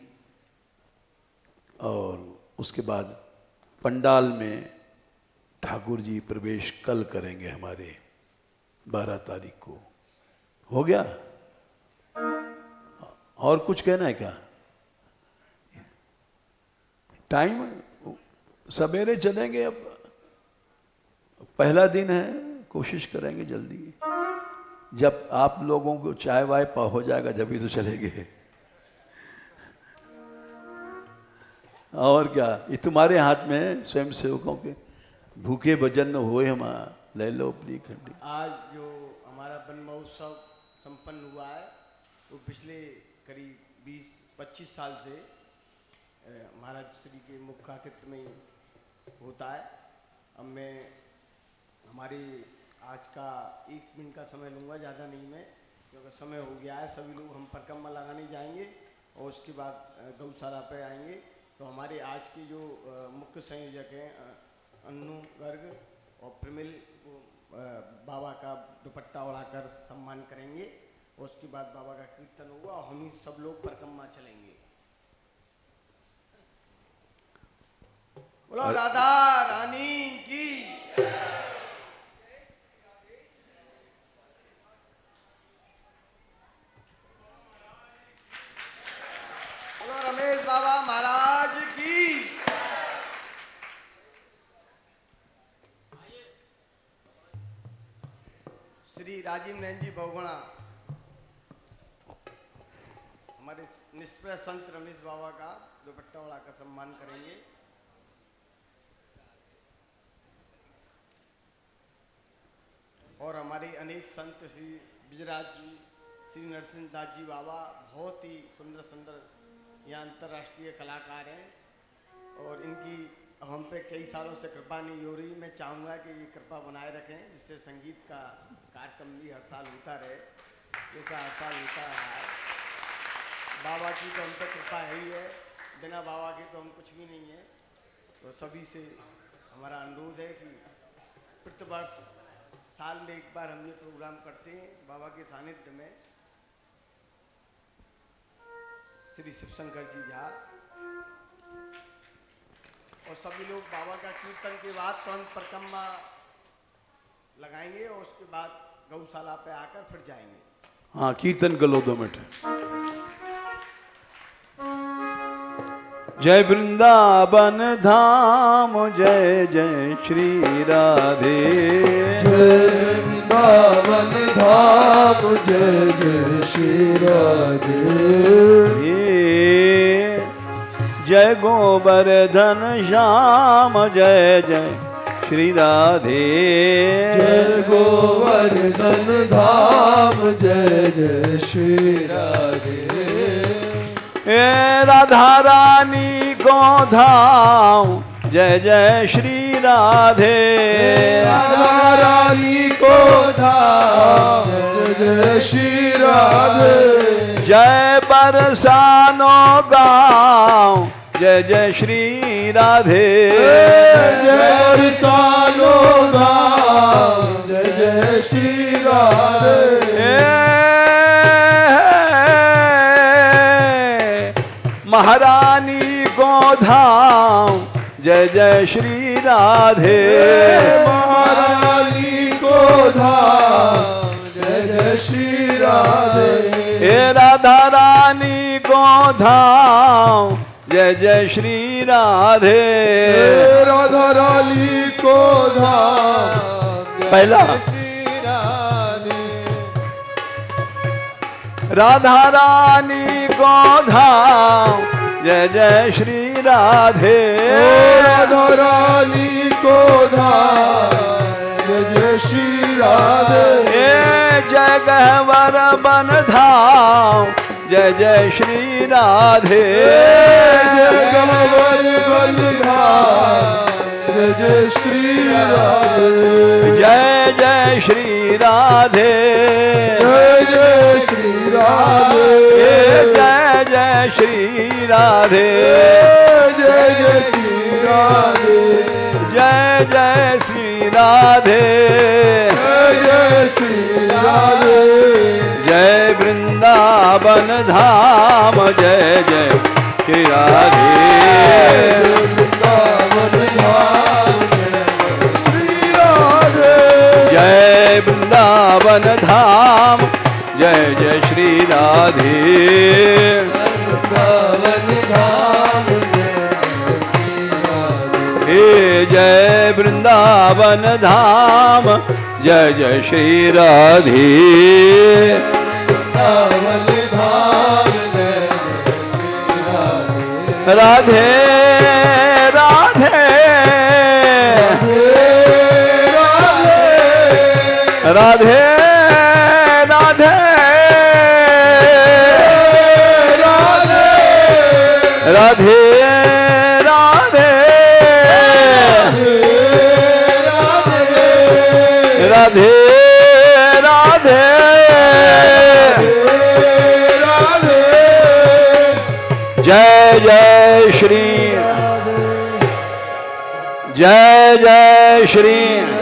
Speaker 1: और उसके बाद पंडाल में ठाकुर जी प्रवेश कल करेंगे हमारे 12 तारीख को। हो गया? और कुछ कहना है क्या? टाइम सवेरे चलेंगे, अब पहला दिन है, कोशिश करेंगे जल्दी। जब आप लोगों को चाय वाय हो जाएगा जब तो चलेंगे। और क्या, ये तुम्हारे हाथ में है, स्वयं सेवकों के। भूखे भजन होए हम, ले लो अपनी खंडी।
Speaker 3: आज जो हमारा वन महोत्सव संपन्न हुआ है वो पिछले करीब 20-25 साल से महाराज श्री के मुख्य आतिथ्य में होता है। अब मैं हमारे आज का 1 मिनट का समय लूँगा, ज़्यादा नहीं मैं, क्योंकि समय हो गया है। सभी लोग हम परिक्रमा लगाने जाएंगे और उसके बाद गौशाला पे आएंगे। तो हमारे आज के जो मुख्य संयोजक हैं अन्नू गर्ग और प्रमिल को बाबा का दुपट्टा ओढ़ाकर सम्मान करेंगे और उसके बाद बाबा का कीर्तन होगा और हम ही सब लोग परिक्रमा चलेंगे। बोलो राधा रानी की। बोलो रमेश बाबा महाराज की। श्री राजीव नयन जी बहुगुणा हमारे निष्प्रय संत रमेश बाबा का दुपट्टा ओढ़ाकर सम्मान करेंगे। और हमारे अनेक संत श्री विजयराज जी, श्री नरसिंह दास जी बाबा बहुत ही सुंदर सुंदर यहाँ अंतर्राष्ट्रीय कलाकार हैं और इनकी हम पे कई सालों से कृपा नहीं हो रही। मैं चाहूँगा कि ये कृपा बनाए रखें जिससे संगीत का कार्यक्रम भी हर साल होता रहे जैसा हर साल होता रहा है। बाबा की तो हम पे कृपा है ही है, बिना बाबा के तो हम कुछ भी नहीं है। तो सभी से हमारा अनुरोध है कि प्रतिवर्ष साल में एक बार हम ये प्रोग्राम करते हैं बाबा के सानिध्य में। श्री शिवशंकर जी झा और सभी लोग बाबा का कीर्तन के बाद तुरंत परिक्रमा लगाएंगे और उसके बाद गौशाला पे आकर फिर जाएंगे।
Speaker 1: हाँ, कीर्तन कर लो 2 मिनट। जय वृंदावन धाम, जय जय श्री राधे।
Speaker 2: जय वृंदावन धाम, जय जय श्री राधे।
Speaker 1: जय गोवर्धन श्याम, जय जय श्री राधे।
Speaker 2: जय गोवर्धन धाम, जय जय श्री राधे।
Speaker 1: राधा रानी को धाम, जय जय श्री राधे।
Speaker 2: राधा रानी को धाम, जय जय श्री राधे।
Speaker 1: जय बरसानो गाँव, जय जय श्री राधे।
Speaker 2: जय बरसानो गाँव, जय जय श्री राधे।
Speaker 1: महारानी को धाम, जय जय श्री राधे।
Speaker 2: महारानी को धाम, जय जय श्री राधे।
Speaker 1: राधा रानी को धाम, जय जय श्री राधे।
Speaker 2: राधा रानी को धाम,
Speaker 1: पहला
Speaker 2: श्री राधे।
Speaker 1: राधा रानी को धाम, जय जय श्री राधे।
Speaker 2: राधा रानी को धाम, जय जय श्री राधे।
Speaker 1: जय गहवर बन धाम, जय जय श्री राधे।
Speaker 2: जय गहवर बन धाम, जय जय श्री राधे।
Speaker 1: जय जय श्री राधे।
Speaker 2: जय जय श्री राधे।
Speaker 1: जय जय श्री राधे।
Speaker 2: जय जय श्री राधे।
Speaker 1: जय जय श्री राधे।
Speaker 2: जय जय श्री राधे।
Speaker 1: जय वृंदावन धाम, जय जय श्री राधे।
Speaker 2: वृंदावन धाम, जय
Speaker 1: वृंदावन धाम जय जय श्री राधे हे जय वृंदावन धाम जय जय श्री राधे राधे राधे राधे राधे राधे राधे राधे राधे जय जय श्री जय जय श्री